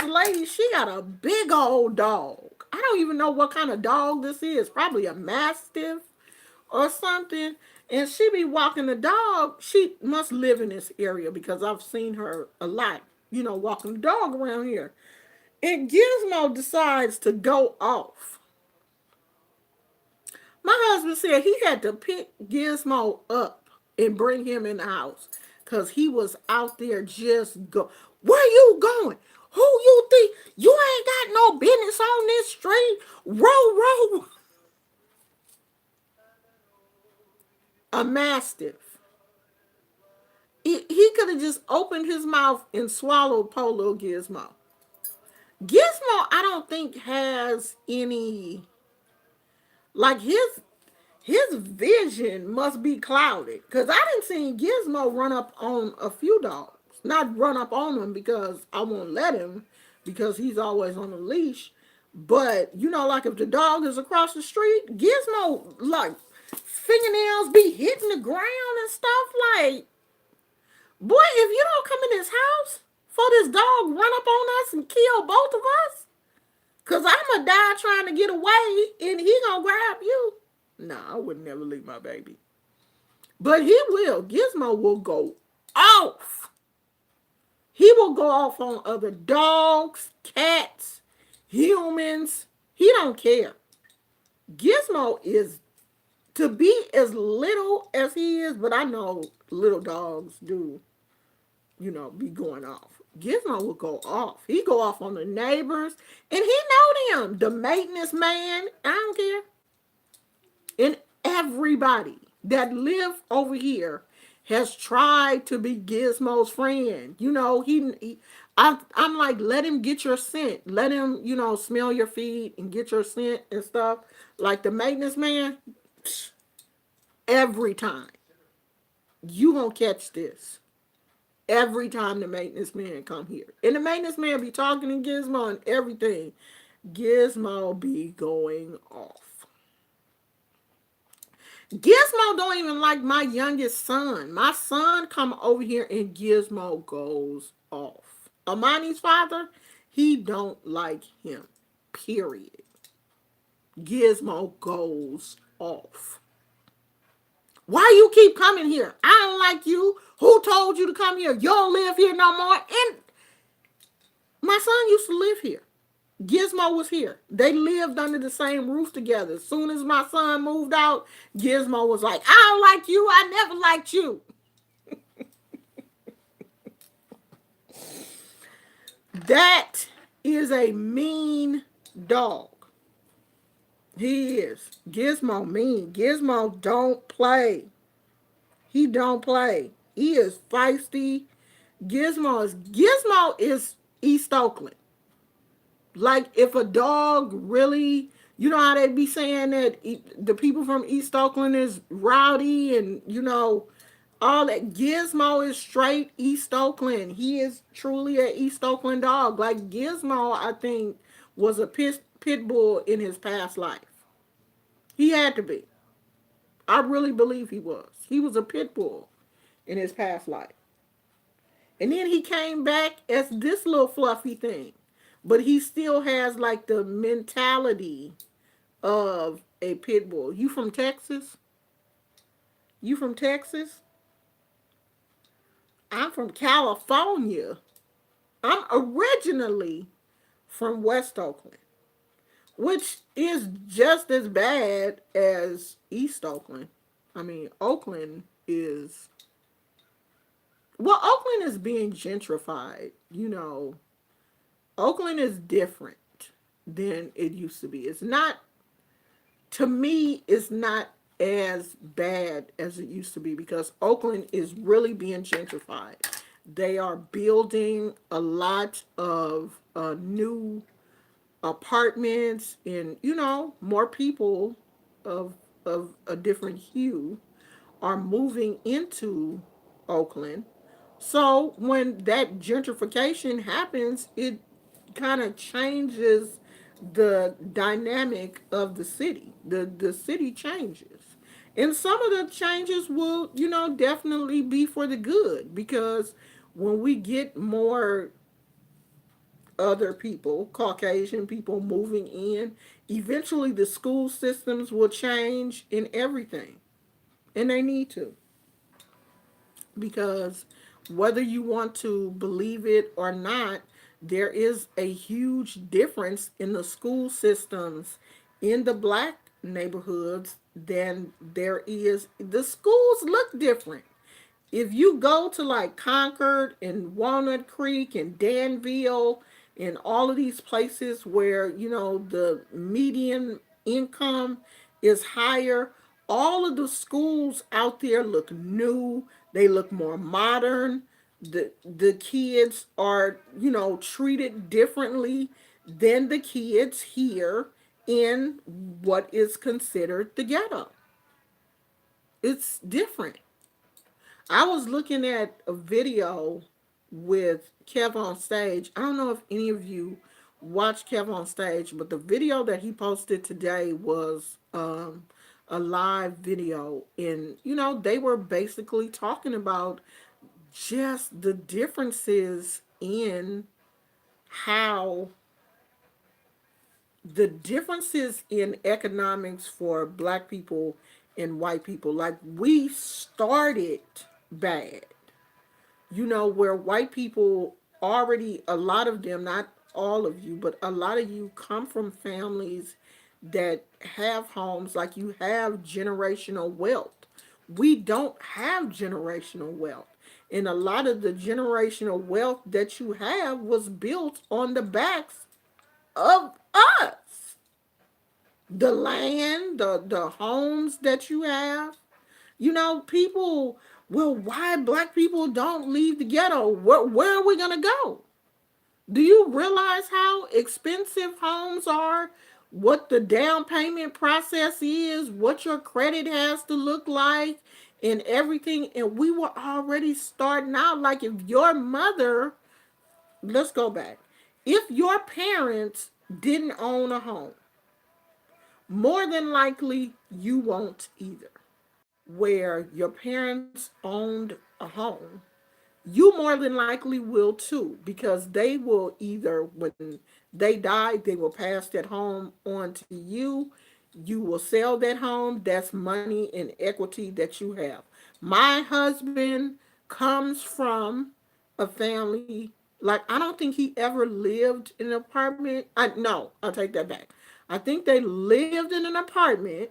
lady, she got a big old dog. I don't even know what kind of dog this is. Probably a mastiff or something. And she be walking the dog. She must live in this area because I've seen her a lot, walking the dog around here. And Gizmo decides to go off. My husband said he had to pick Gizmo up and bring him in the house because he was out there just go. Where you going? Who you think? You ain't got no business on this street. Row, row. A mastiff. He could have just opened his mouth and swallowed poor little Gizmo. Gizmo, I don't think has any, like his vision must be clouded because I didn't see Gizmo run up on a few dogs. Not run up on him because I won't let him because he's always on a leash. But like if the dog is across the street, Gizmo like fingernails be hitting the ground and stuff. Like, boy, if you don't come in this house for this dog run up on us and kill both of us, cause I'ma die trying to get away and he gonna grab you. Nah, I would never leave my baby. But he will. Gizmo will go off. He will go off on other dogs, cats, humans. He don't care. Gizmo is to be as little as he is, but I know little dogs do, be going off. Gizmo will go off. He go off on the neighbors, and he know them. The maintenance man, I don't care. And everybody that live over here has tried to be Gizmo's friend. I'm like, let him get your scent. Let him, smell your feet and get your scent and stuff. Like the maintenance man, every time you gonna catch this. Every time the maintenance man come here. And the maintenance man be talking to Gizmo and everything. Gizmo be going off. Gizmo don't even like my youngest son. My son come over here and Gizmo goes off. Amani's father, he don't like him. Period. Gizmo goes off. Why you keep coming here? I don't like you. Who told you to come here? You don't live here no more. And my son used to live here. Gizmo was here. They lived under the same roof together. As soon as my son moved out, Gizmo was like, I don't like you. I never liked you. That is a mean dog. He is. Gizmo mean. Gizmo don't play. He don't play. He is feisty. Gizmo is East Oakland. Like if a dog really, how they be saying that the people from East Oakland is rowdy and all that. Gizmo is straight East Oakland. He is truly an East Oakland dog. Like Gizmo, I think, was a pit bull in his past life. He had to be. I really believe he was. He was a pit bull in his past life. And then he came back as this little fluffy thing. but he still has like the mentality of a pit bull. You from Texas? You from Texas? I'm from California. I'm originally from West Oakland, which is just as bad as East Oakland. I mean, Oakland is, well, Oakland is being gentrified. Oakland is different than it used to be. It's not, to me, it's not as bad as it used to be because Oakland is really being gentrified. They are building a lot of new apartments, and more people of a different hue are moving into Oakland. So when that gentrification happens, it kind of changes the dynamic of the city. The city changes. And some of the changes will, definitely be for the good, because when we get more other people, Caucasian people moving in, eventually the school systems will change in everything. And they need to. Because whether you want to believe it or not, there is a huge difference in the school systems in the black neighborhoods than there is. The schools look different. If you go to like Concord and Walnut Creek and Danville and all of these places where, the median income is higher, all of the schools out there look new. They look more modern. The kids are, treated differently than the kids here in what is considered the ghetto. It's different. I was looking at a video with Kev on Stage. I don't know if any of you watch Kev on Stage, but the video that he posted today was a live video. And, they were basically talking about just the differences in how the differences in economics for black people and white people. Like, we started bad, where white people already, a lot of them, not all of you, but a lot of you come from families that have homes, like you have generational wealth. We don't have generational wealth. And a lot of the generational wealth that you have was built on the backs of us. The land, the homes that you have. People, well, why black people don't leave the ghetto? Where are we going to go? Do you realize how expensive homes are? What the down payment process is? What your credit has to look like? And everything. And we were already starting out. Like, if your mother, let's go back. If your parents didn't own a home, more than likely you won't either. Where your parents owned a home, you more than likely will too, because they will either, when they die, they will pass that home on to you. You will sell that home. That's money and equity that you have. My husband comes from a family, like, I don't think he ever lived in an apartment. No, I'll take that back. I think they lived in an apartment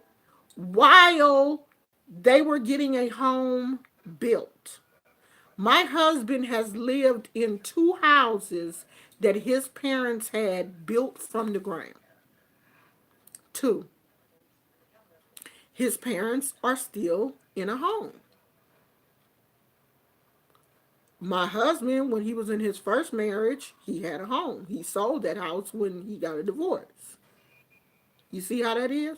while they were getting a home built. My husband has lived in two houses that his parents had built from the ground. Two. His parents are still in a home. My husband, when he was in his first marriage, he had a home. He sold that house when he got a divorce. You see how that is?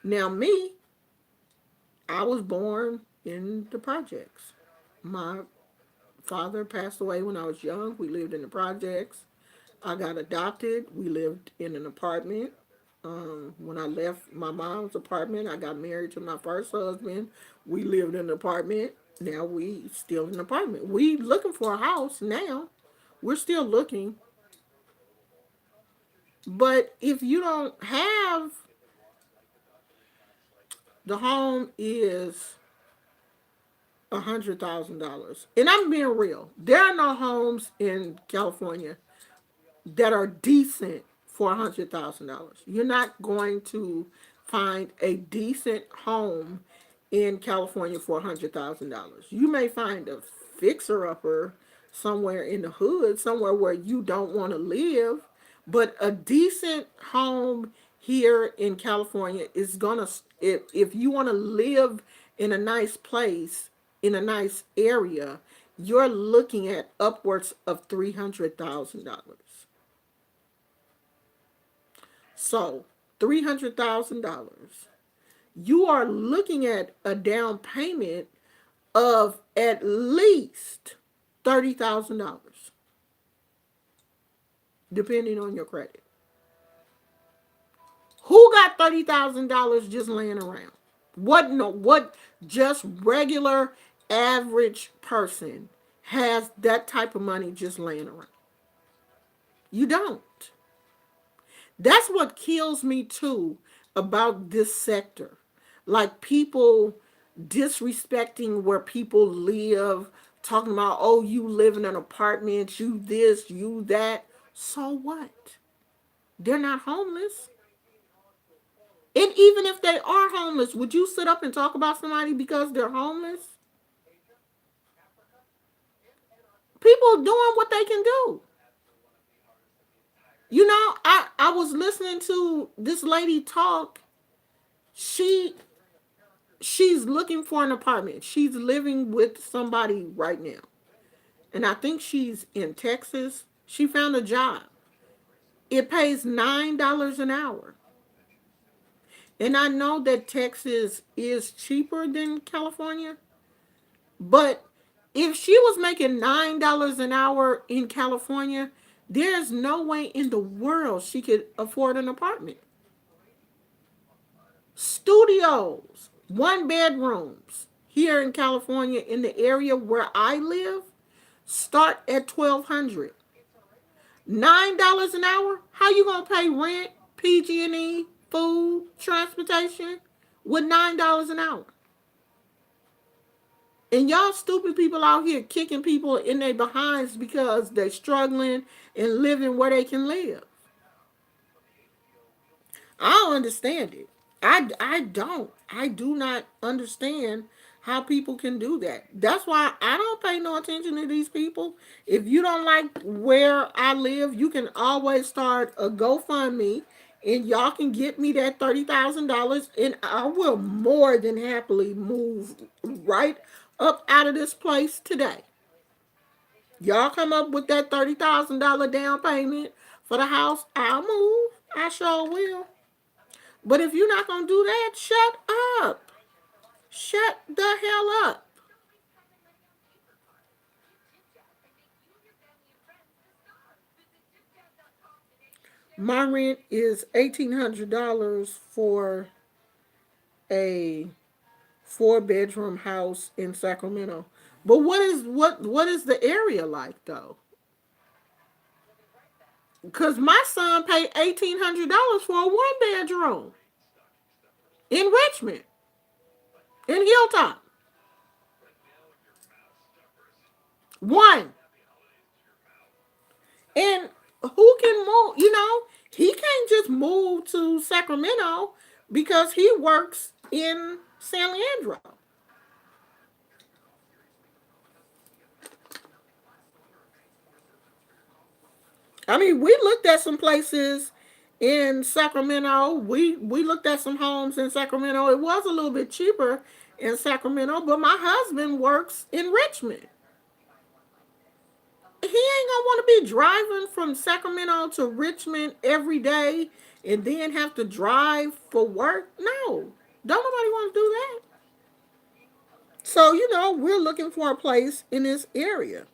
Now, me, I was born in the projects. My father passed away when I was young. We lived in the projects. I got adopted. We lived in an apartment. When I left my mom's apartment, I got married to my first husband. We lived in an apartment. Now we still in an apartment. We looking for a house now. We're still looking. But if you don't have, the home is $100,000. And I'm being real. There are no homes in California that are decent for $100,000. You're not going to find a decent home in California for $100,000. You may find a fixer upper somewhere in the hood, somewhere where you don't want to live, but a decent home here in California is gonna, if you want to live in a nice place, in a nice area, you're looking at upwards of $300,000. So, $300,000. You are looking at a down payment of at least $30,000, depending on your credit. Who got $30,000 just laying around? What no? What just regular average person has that type of money just laying around? You don't. That's what kills me too about this sector. Like people disrespecting where people live, talking about, oh, you live in an apartment, you this, you that. So what? They're not homeless. And even if they are homeless, would you sit up and talk about somebody because they're homeless? People doing what they can do. You know, I was listening to this lady talk. She she's looking for an apartment. She's living with somebody right now. And I think she's in Texas. She found a job. It pays $9 an hour. And I know that Texas is cheaper than California, but if she was making $9 an hour in California, there's no way in the world she could afford an apartment. Studios, one bedrooms here in California in the area where I live start at 1,200. $9 an hour? How you gonna pay rent, PG&E, food, transportation with $9 an hour? And y'all stupid people out here kicking people in their behinds because they're struggling and living where they can live. I don't understand it. I don't. I do not understand how people can do that. That's why I don't pay no attention to these people. If you don't like where I live, you can always start a GoFundMe and y'all can get me that $30,000 and I will more than happily move right up out of this place today. Y'all come up with that $30,000 down payment for the house, I'll move. I sure will. But if you're not going to do that, shut up. Shut the hell up. My rent is $1,800 for a 4-bedroom house in Sacramento. But what is the area like though? Because my son paid $1,800 for a 1-bedroom in Richmond, in Hilltop. One. And who can move? You know, he can't just move to Sacramento because he works in San Leandro. I mean, we looked at some places in Sacramento. We looked at some homes in Sacramento. It was a little bit cheaper in Sacramento, but my husband works in Richmond. He ain't gonna want to be driving from Sacramento to Richmond every day and then have to drive for work. No, don't nobody want to do that. So we're looking for a place in this area.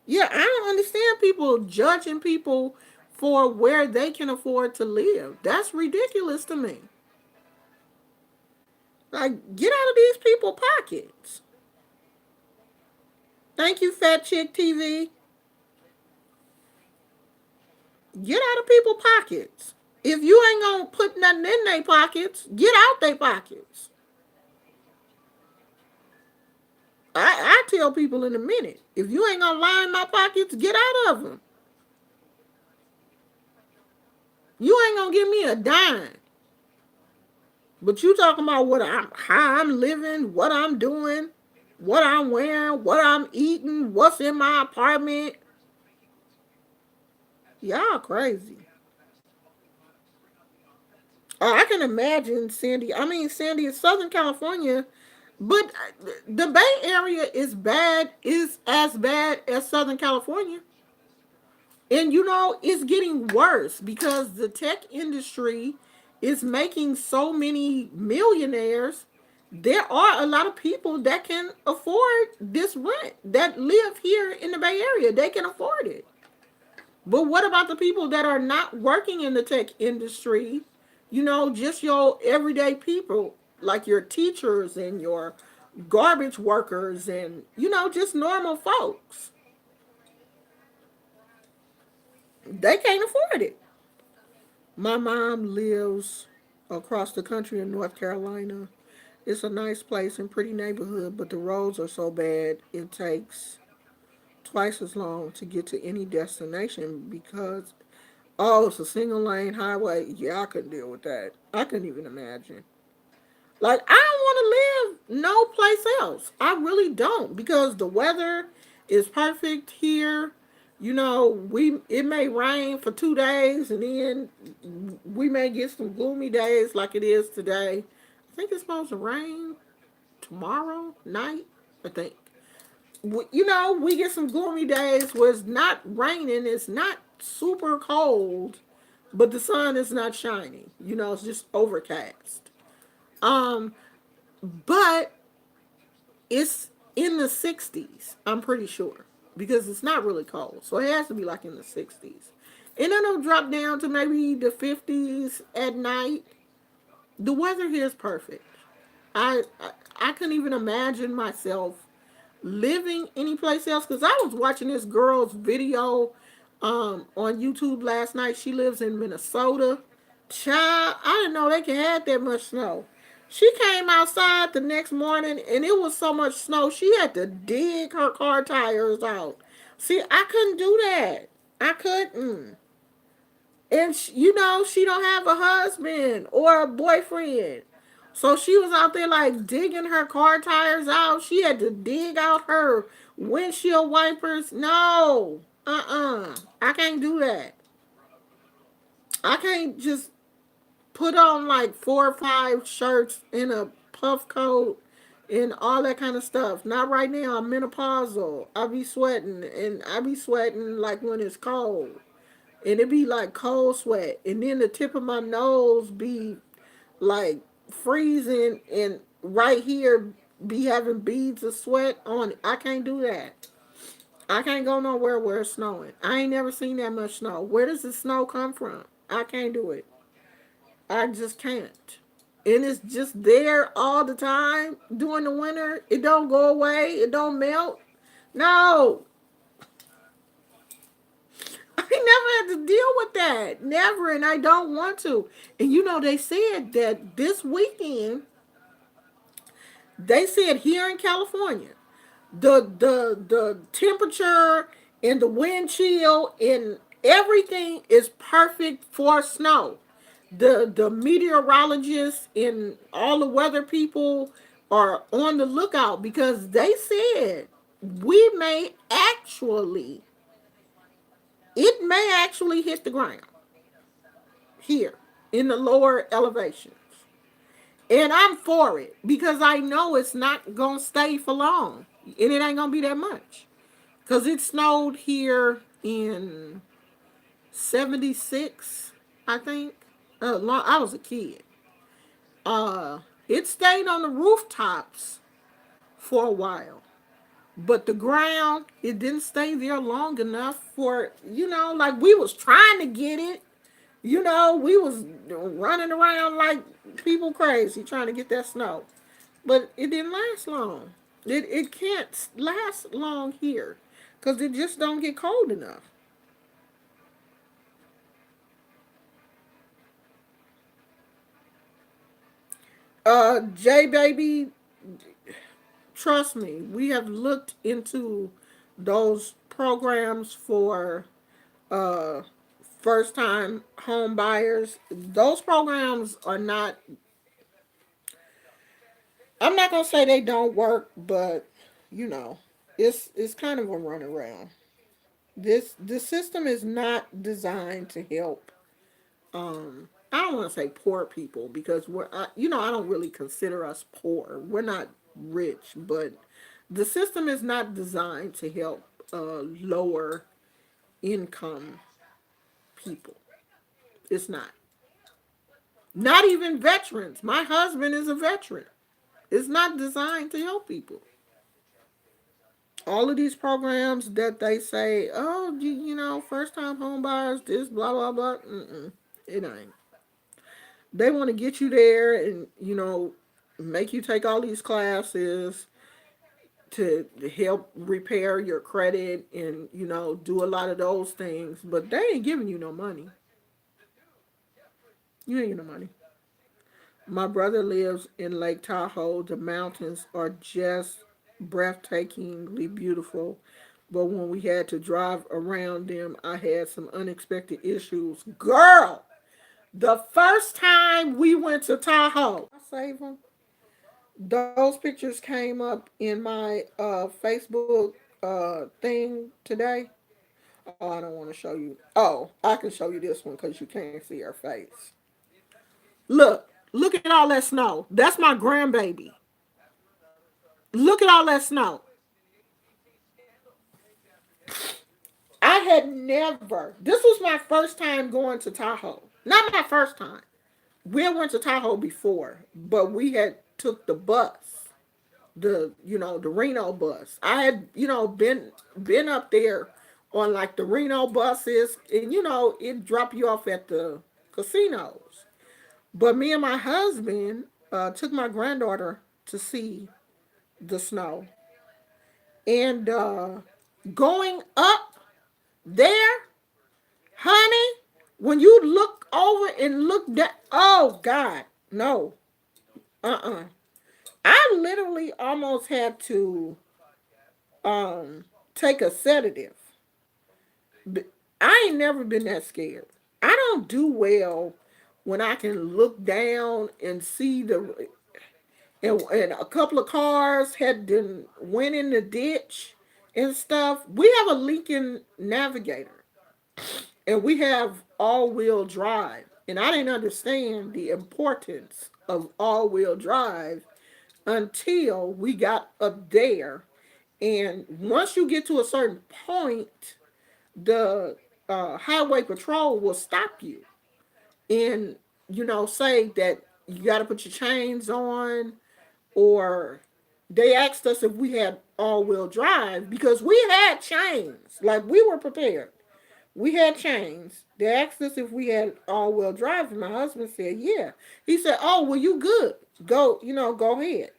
Yeah, I don't understand people judging people for where they can afford to live. That's ridiculous to me. Like, get out of these people's pockets. Thank you, Fat Chick TV. Get out of people's pockets. If you ain't gonna put nothing in their pockets, get out their pockets. I tell people in a minute, if you ain't gonna line my pockets, get out of them. You ain't gonna give me a dime. But you talking about how I'm living, what I'm doing, what I'm wearing, what I'm eating, what's in my apartment. Y'all crazy. I can imagine Sandy. I mean, Sandy is Southern California, but the Bay Area is as bad as Southern California. And it's getting worse because the tech industry is making so many millionaires. There are a lot of people that can afford this rent that live here in the Bay Area. They can afford it. But what about the people that are not working in the tech industry? Just your everyday people, like your teachers and your garbage workers and, just normal folks. They can't afford it. My mom lives across the country in North Carolina. It's a nice place and pretty neighborhood, but the roads are so bad it takes twice as long to get to any destination because, oh, it's a single lane highway. Yeah, I couldn't deal with that. I couldn't even imagine. Like, I don't want to live no place else. I really don't because the weather is perfect here. We it may rain for 2 days and then we may get some gloomy days like it is today. I think it's supposed to rain tomorrow night. I think. We get some gloomy days where it's not raining. It's not super cold, but the sun is not shining. It's just overcast. Um, but it's in the 60s, I'm pretty sure, because it's not really cold. So it has to be like in the 60s. And then it'll drop down to maybe the 50s at night. The weather here is perfect. I couldn't even imagine myself living anyplace else because I was watching this girl's video on YouTube last night. She lives in Minnesota. Child, I didn't know they could have that much snow. She came outside the next morning and it was so much snow she had to dig her car tires out. See, I couldn't do that. I couldn't. And she don't have a husband or a boyfriend. So she was out there like digging her car tires out. She had to dig out her windshield wipers. No. I can't do that. I can't just put on like 4 or 5 shirts in a puff coat and all that kind of stuff. Not right now. I'm menopausal. I be sweating and I be sweating like when it's cold. And it be like cold sweat. And then the tip of my nose be like freezing and right here be having beads of sweat on it. I can't do that. I can't go nowhere where it's snowing. I ain't never seen that much snow. Where does the snow come from? I can't do it. I just can't. And it's just there all the time during the winter. It don't go away. It don't melt. No. I never had to deal with that. Never. And I don't want to. And they said that this weekend, they said here in California, the temperature and the wind chill and everything is perfect for snow. The meteorologists and all the weather people are on the lookout because they said we may actually it may actually hit the ground here in the lower elevations. And I'm for it because I know it's not going to stay for long. And it ain't going to be that much. Because it snowed here in 76, I think. I was a kid. It stayed on the rooftops for a while. But the ground, it didn't stay there long enough for, like we was trying to get it. We was running around like people crazy trying to get that snow. But it didn't last long. It can't last long here because it just don't get cold enough. J baby, trust me, we have looked into those programs for uh first time home buyers. Those programs are not, I'm not gonna say they don't work, but you know, it's kind of a runaround. This system is not designed to help. I don't want to say poor people because I don't really consider us poor. We're not rich, but the system is not designed to help lower income people. It's not. Not even veterans. My husband is a veteran. It's not designed to help people. All of these programs that they say, oh, first time home buyers, this, blah, blah, blah. It ain't. They want to get you there and, make you take all these classes to help repair your credit and, do a lot of those things. But they ain't giving you no money. You ain't getting no money. My brother lives in Lake Tahoe. The mountains are just breathtakingly beautiful. But when we had to drive around them, I had some unexpected issues. Girl, the first time we went to Tahoe, I saved them. Those pictures came up in my Facebook thing today. Oh, I don't want to show you. Oh, I can show you this one because you can't see her face. Look at all that snow. That's my grandbaby. Look at all that snow. I had never. This was my first time going to Tahoe. Not my first time. We had went to Tahoe before, but we had took the bus, the Reno bus. I had been up there on like the Reno buses, and it drop you off at the casinos. But me and my husband took my granddaughter to see the snow, and going up there, honey, when you look over and look down, oh God, no, uh-uh. I literally almost had to um take a sedative. I ain't never been that scared. I don't do well when I can look down and see and a couple of cars had been went in the ditch and stuff. We have a Lincoln Navigator, and we have all-wheel drive. And I didn't understand the importance of all-wheel drive until we got up there. And once you get to a certain point, the highway patrol will stop you and say that you got to put your chains on, or they asked us if we had all-wheel drive because we had chains. Like, we were prepared. We had chains. They asked us if we had all-wheel drive, and my husband said, yeah. He said, oh, well, you good. Go, go ahead.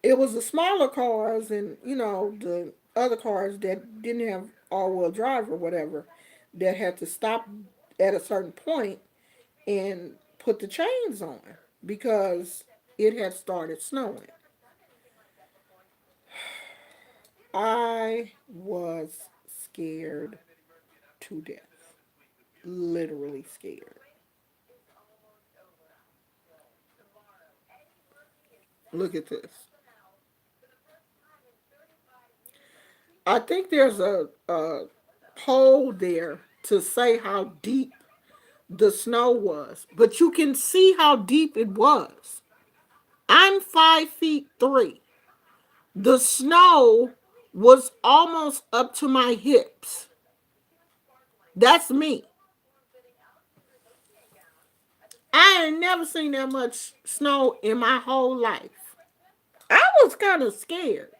It was the smaller cars and, the other cars that didn't have all-wheel drive or whatever that had to stop at a certain point and put the chains on because it had started snowing. I was scared to death. Literally scared. Look at this. I think there's a hole there to say how deep the snow was, but you can see how deep it was. I'm 5'3". The snow was almost up to my hips. That's me. I ain't never seen that much snow in my whole life. I was kind of scared.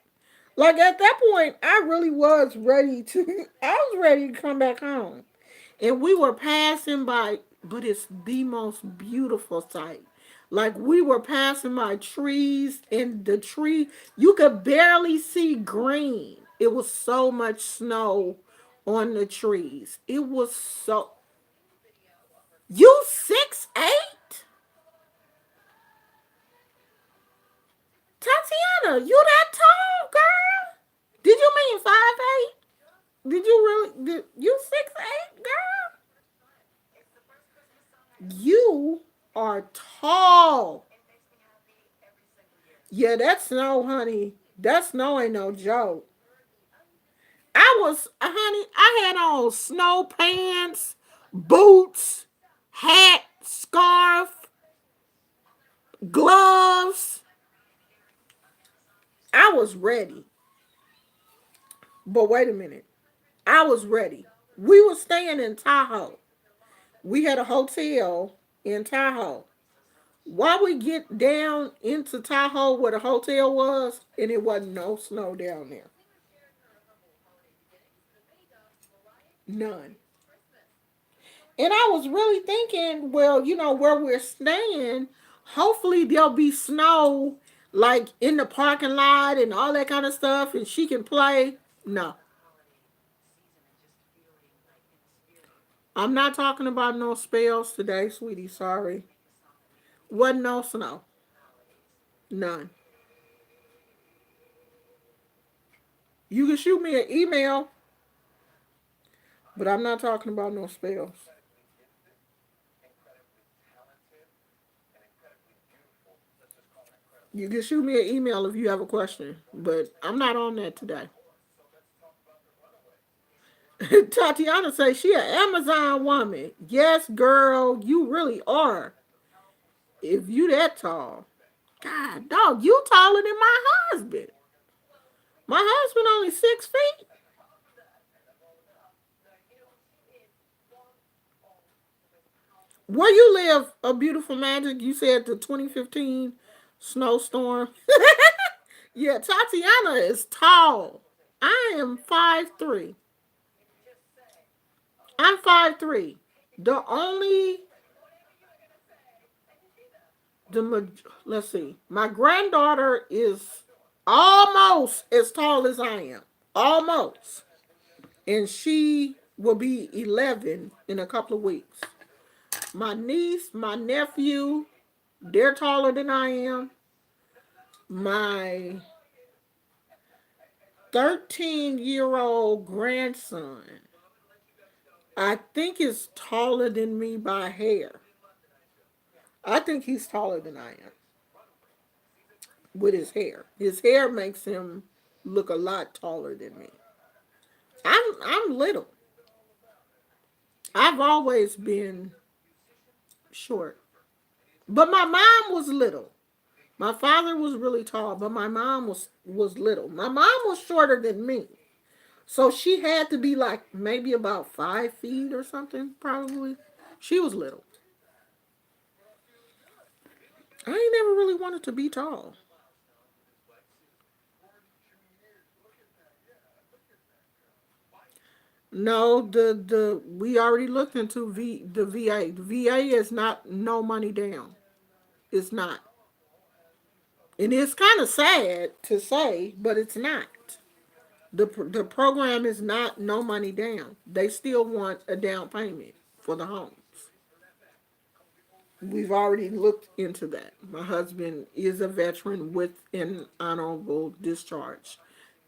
Like, at that point, I really was ready to, I was ready to come back home. And we were passing by, but it's the most beautiful sight. Like, we were passing by trees, and the tree, you could barely see green. It was so much snow on the trees. It was so. You 6'8"? Tatiana, you that tall, girl? Did you mean 5'8"? Did you really? Did you 6'8", girl? You are tall. Yeah, that snow, honey. That snow ain't no joke. Honey, I had on snow pants, boots, hat, scarf, gloves. I was ready. But wait a minute. I was ready. We were staying in Tahoe. We had a hotel in Tahoe. While we get down into Tahoe where the hotel was, and it wasn't no snow down there. None. And I was really thinking, well, where we're staying, hopefully there'll be snow like in the parking lot and all that kind of stuff, and she can play. No, I'm not talking about no spells today, sweetie. Sorry. Wasn't no snow. None. You can shoot me an email, but I'm not talking about no spells. You can shoot me an email if you have a question, but I'm not on that today. Tatiana says she an Amazon woman. Yes, girl, you really are. If you that tall. God, dog, you taller than my husband. My husband only 6 feet. Where you live, a beautiful magic, you said the 2015 snowstorm. Yeah, Tatiana is tall. I am 5'3". I'm 5'3". The only let's see. My granddaughter is almost as tall as I am. Almost. And she will be 11 in a couple of weeks. My niece, my nephew, they're taller than I am. My 13-year-old grandson, I think is taller than me by hair. I think he's taller than I am with his hair. His hair makes him look a lot taller than me. I'm little. I've always been short. But my mom was little. My father was really tall, but my mom was little. My mom was shorter than me. So she had to be like maybe about 5 feet or something, probably. She was little. I ain't never really wanted to be tall. No, the we already looked into the VA. The VA is not no money down. It's not. And it's kind of sad to say, but it's not. The program is not no money down. They still want a down payment for the homes. We've already looked into that. My husband is a veteran with an honorable discharge,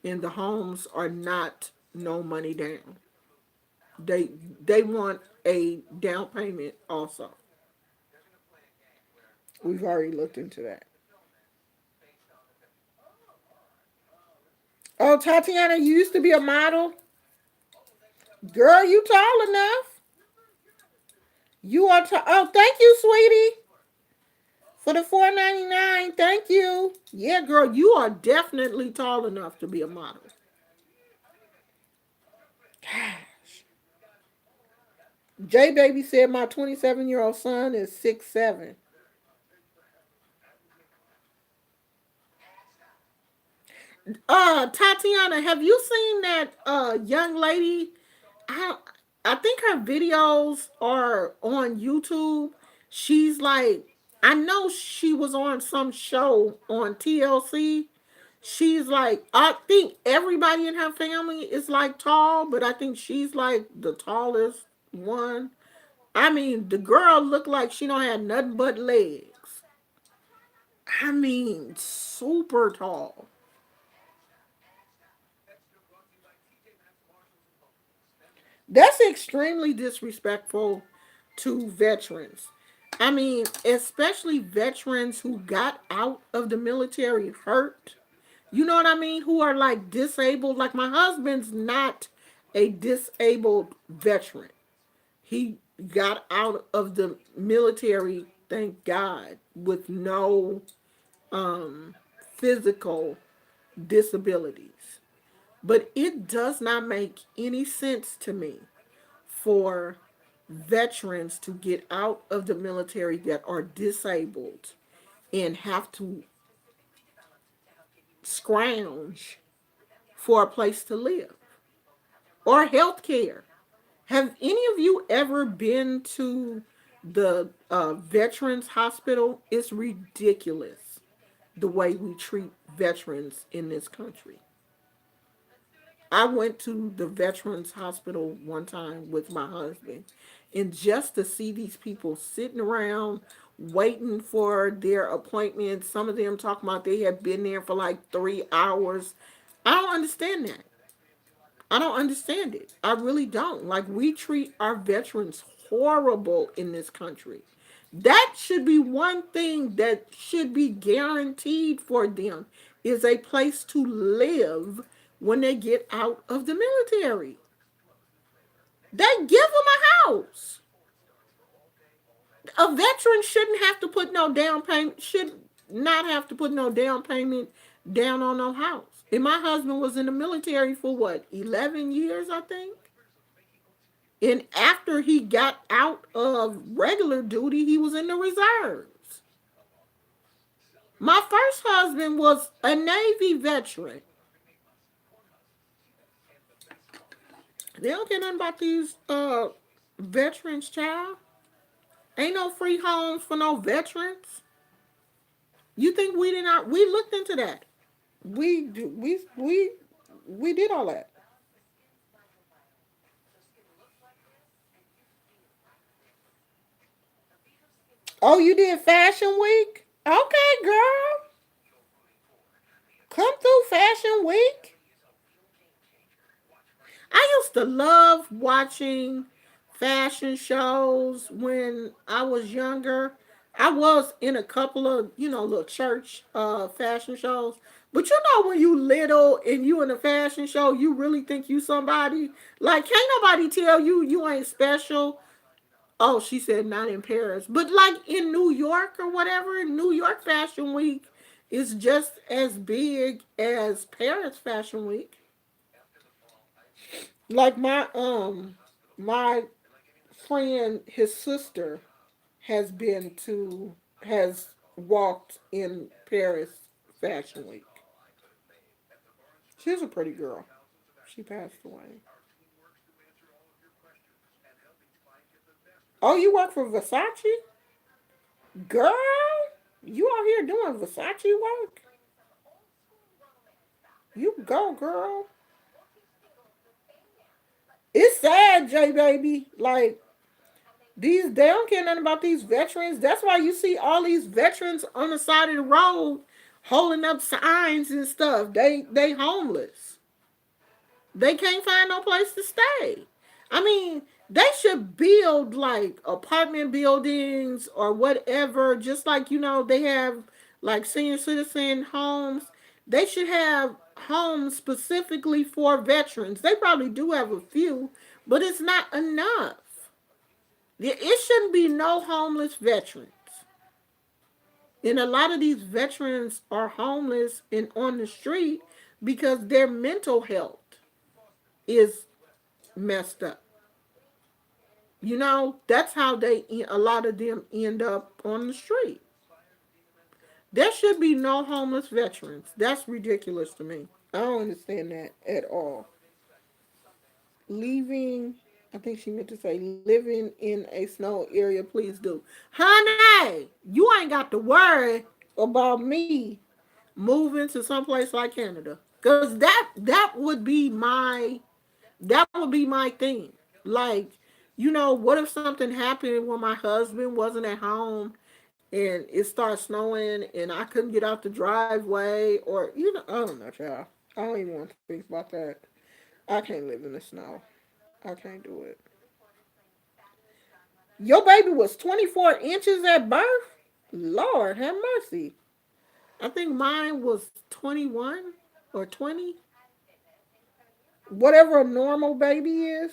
and the homes are not no money down. They they want a down payment also. We've already looked into that. Oh, Tatiana, you used to be a model. Girl, you tall enough. You are tall. Oh, thank you, sweetie, for the 4.99. Thank you. Yeah, girl, you are definitely tall enough to be a model. J Baby said my 27-year-old son is 6'7". Tatiana, have you seen that young lady? I I think her videos are on YouTube. She's like, I know she was on some show on TLC. She's like, I think everybody in her family is like tall, but I think she's like the tallest one. I mean, the girl looked like she don't have nothing but legs. I mean, super tall. That's extremely disrespectful to veterans. I mean, especially veterans who got out of the military hurt. You know what I mean? Who are like disabled. Like my husband's not a disabled veteran. He got out of the military, thank God, with no physical disabilities. But it does not make any sense to me for veterans to get out of the military that are disabled and have to scrounge for a place to live or health care. Have any of you ever been to the veterans hospital? It's ridiculous the way we treat veterans in this country. I went to the veterans hospital one time with my husband, and just to see these people sitting around waiting for their appointments, some of them talking about they had been there for like 3 hours. I don't understand that. I don't understand it. I really don't. Like, we treat our veterans horrible in this country. That should be one thing that should be guaranteed for them, is a place to live when they get out of the military. They give them a house. A veteran shouldn't have to put no down payment, should not have to put no down payment down on no house. And my husband was in the military for what, 11 years, I think? And after he got out of regular duty, he was in the reserves. My first husband was a Navy veteran. They don't care nothing about these veterans, child. Ain't no free homes for no veterans. You think we did not? We looked into that. We did all that. Oh, you did Fashion Week? Okay, girl. Come through Fashion Week. I used to love watching fashion shows when I was younger. I was in a couple of, little church fashion shows. But you know when you little and you in a fashion show, you really think you somebody. Like, can't nobody tell you you ain't special. Oh, she said not in Paris. But like in New York or whatever, New York Fashion Week is just as big as Paris Fashion Week. Like my friend, his sister has walked in Paris Fashion Week. She's a pretty girl. She passed away. Oh, you work for Versace? Girl, you out here doing Versace work? You go, girl. It's sad, J baby. Like, they don't care nothing about these veterans. That's why you see all these veterans on the side of the road holding up signs and stuff. They homeless. They can't find no place to stay. I mean, they should build like apartment buildings or whatever, just like they have like senior citizen homes. They should have homes specifically for veterans. They probably do have a few, but it's not enough. It shouldn't be no homeless veterans. And a lot of these veterans are homeless and on the street because their mental health is messed up. That's how a lot of them end up on the street. There should be no homeless veterans. That's ridiculous to me. I don't understand that at all. Leaving, I think she meant to say living in a snow area, please do. Honey, you ain't got to worry about me moving to someplace like Canada. Cause that would be my thing. Like, what if something happened when my husband wasn't at home and it started snowing, and I couldn't get out the driveway, or I don't know, child. I don't even want to think about that. I can't live in the snow. I can't do it. Your baby was 24 inches at birth? Lord have mercy. I think mine was 21 or 20. Whatever a normal baby is.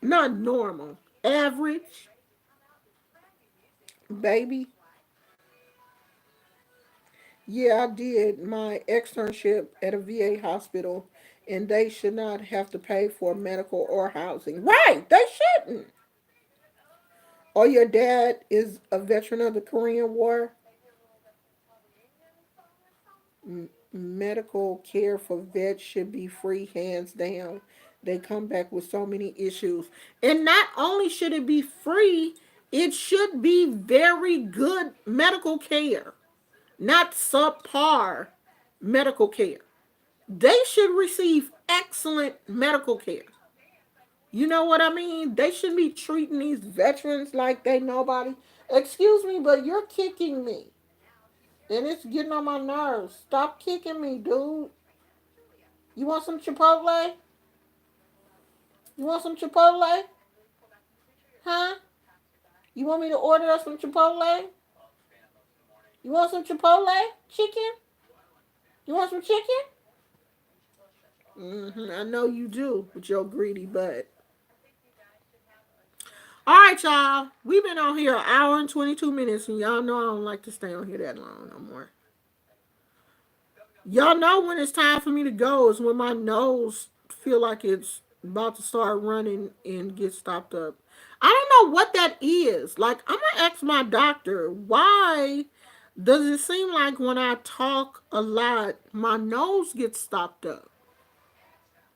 Not normal. Average baby. Yeah, I did my externship at a VA hospital, and they should not have to pay for medical or housing. Right, they shouldn't. Or your dad is a veteran of the Korean War. Medical care for vets should be free, hands down. They come back with so many issues. And not only should it be free, it should be very good medical care, not subpar medical care. They should receive excellent medical care. You know what I mean? They shouldn't be treating these veterans like they nobody. Excuse me, but you're kicking me. And it's getting on my nerves. Stop kicking me, dude. You want some Chipotle? You want some Chipotle? Huh? You want me to order us some Chipotle? You want some Chipotle? Chicken? You want some chicken? I know you do with your greedy butt. All right, y'all. We've been on here an hour and 22 minutes, and y'all know I don't like to stay on here that long no more. Y'all know when it's time for me to go is when my nose feel like it's about to start running and get stopped up. I don't know what that is. Like, I'm gonna ask my doctor, why does it seem like when I talk a lot, my nose gets stopped up?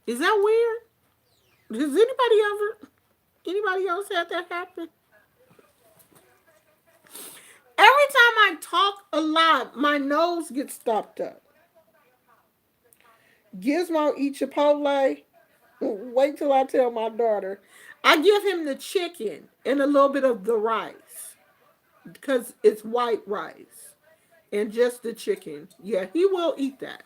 Is that weird? Does anybody else had that happen? Every time I talk a lot, my nose gets stopped up. Gizmo eat Chipotle. Wait till I tell my daughter. I give him the chicken and a little bit of the rice because it's white rice and just the chicken. Yeah, he will eat that.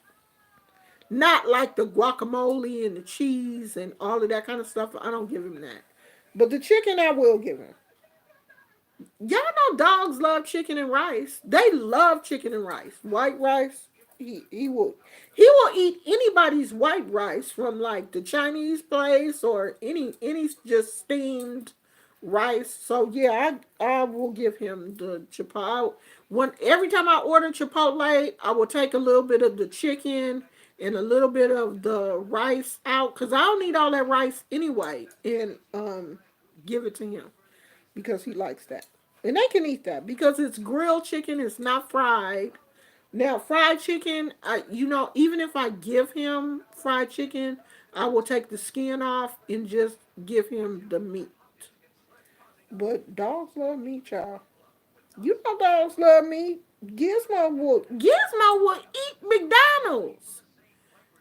Not like the guacamole and the cheese and all of that kind of stuff. I don't give him that. But the chicken I will give him. Y'all know dogs love chicken and rice. They love chicken and rice. White rice. He will eat anybody's white rice from like the Chinese place or any just steamed rice. So yeah, I will give him the chipotle. When every time I order chipotle, I will take a little bit of the chicken and a little bit of the rice out because I don't need all that rice anyway, and give it to him because he likes that. And they can eat that because it's grilled chicken, it's not fried. Now, fried chicken, even if I give him fried chicken, I will take the skin off and just give him the meat. But dogs love meat, y'all. You know dogs love meat. Gizmo will eat McDonald's.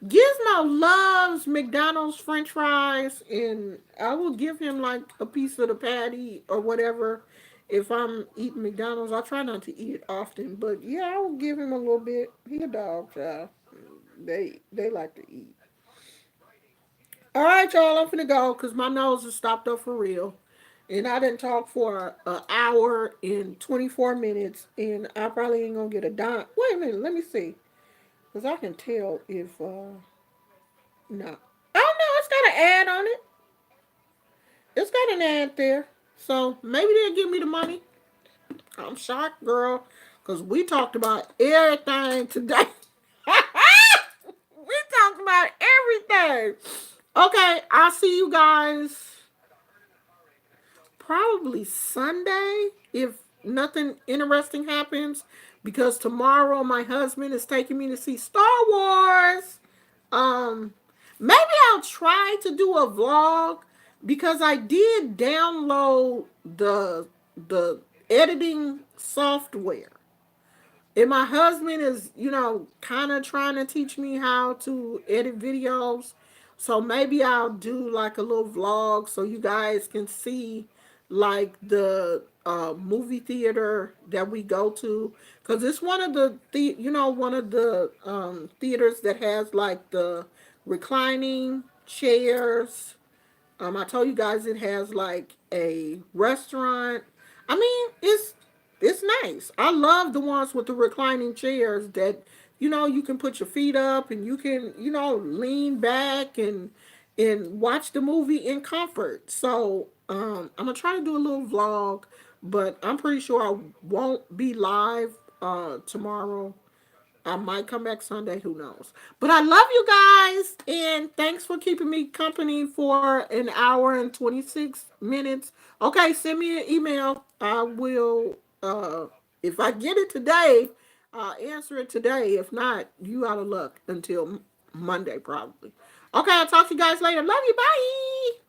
Gizmo loves McDonald's French fries, and I will give him like a piece of the patty or whatever. If I'm eating McDonald's, I try not to eat it often, but yeah, I will give him a little bit. He a dog, child. They like to eat. All right, y'all, I'm finna go because my nose is stopped up for real, and I didn't talk for an hour and 24 minutes, and I probably ain't gonna get a dime. Wait a minute, let me see, because I can tell if no. Oh no, it's got an ad on it. It's got an ad there. So maybe they'll give me the money. I'm shocked, girl. Because we talked about everything today. We talked about everything. Okay, I'll see you guys probably Sunday if nothing interesting happens. Because tomorrow my husband is taking me to see Star Wars. Um, Maybe I'll try to do a vlog because I did download the editing software. And my husband is, kind of trying to teach me how to edit videos. So maybe I'll do like a little vlog so you guys can see like the movie theater that we go to, because it's one of one of the theaters that has like the reclining chairs. I told you guys it has like a restaurant. I mean, it's nice. I love the ones with the reclining chairs that you can put your feet up and you can lean back and watch the movie in comfort. So I'm gonna try to do a little vlog, but I'm pretty sure I won't be live tomorrow. I might come back Sunday, who knows. But I love you guys, and thanks for keeping me company for an hour and 26 minutes. Okay, send me an email. I will, if I get it today, I'll answer it today. If not, you out of luck until Monday, probably. Okay, I'll talk to you guys later. Love you. Bye.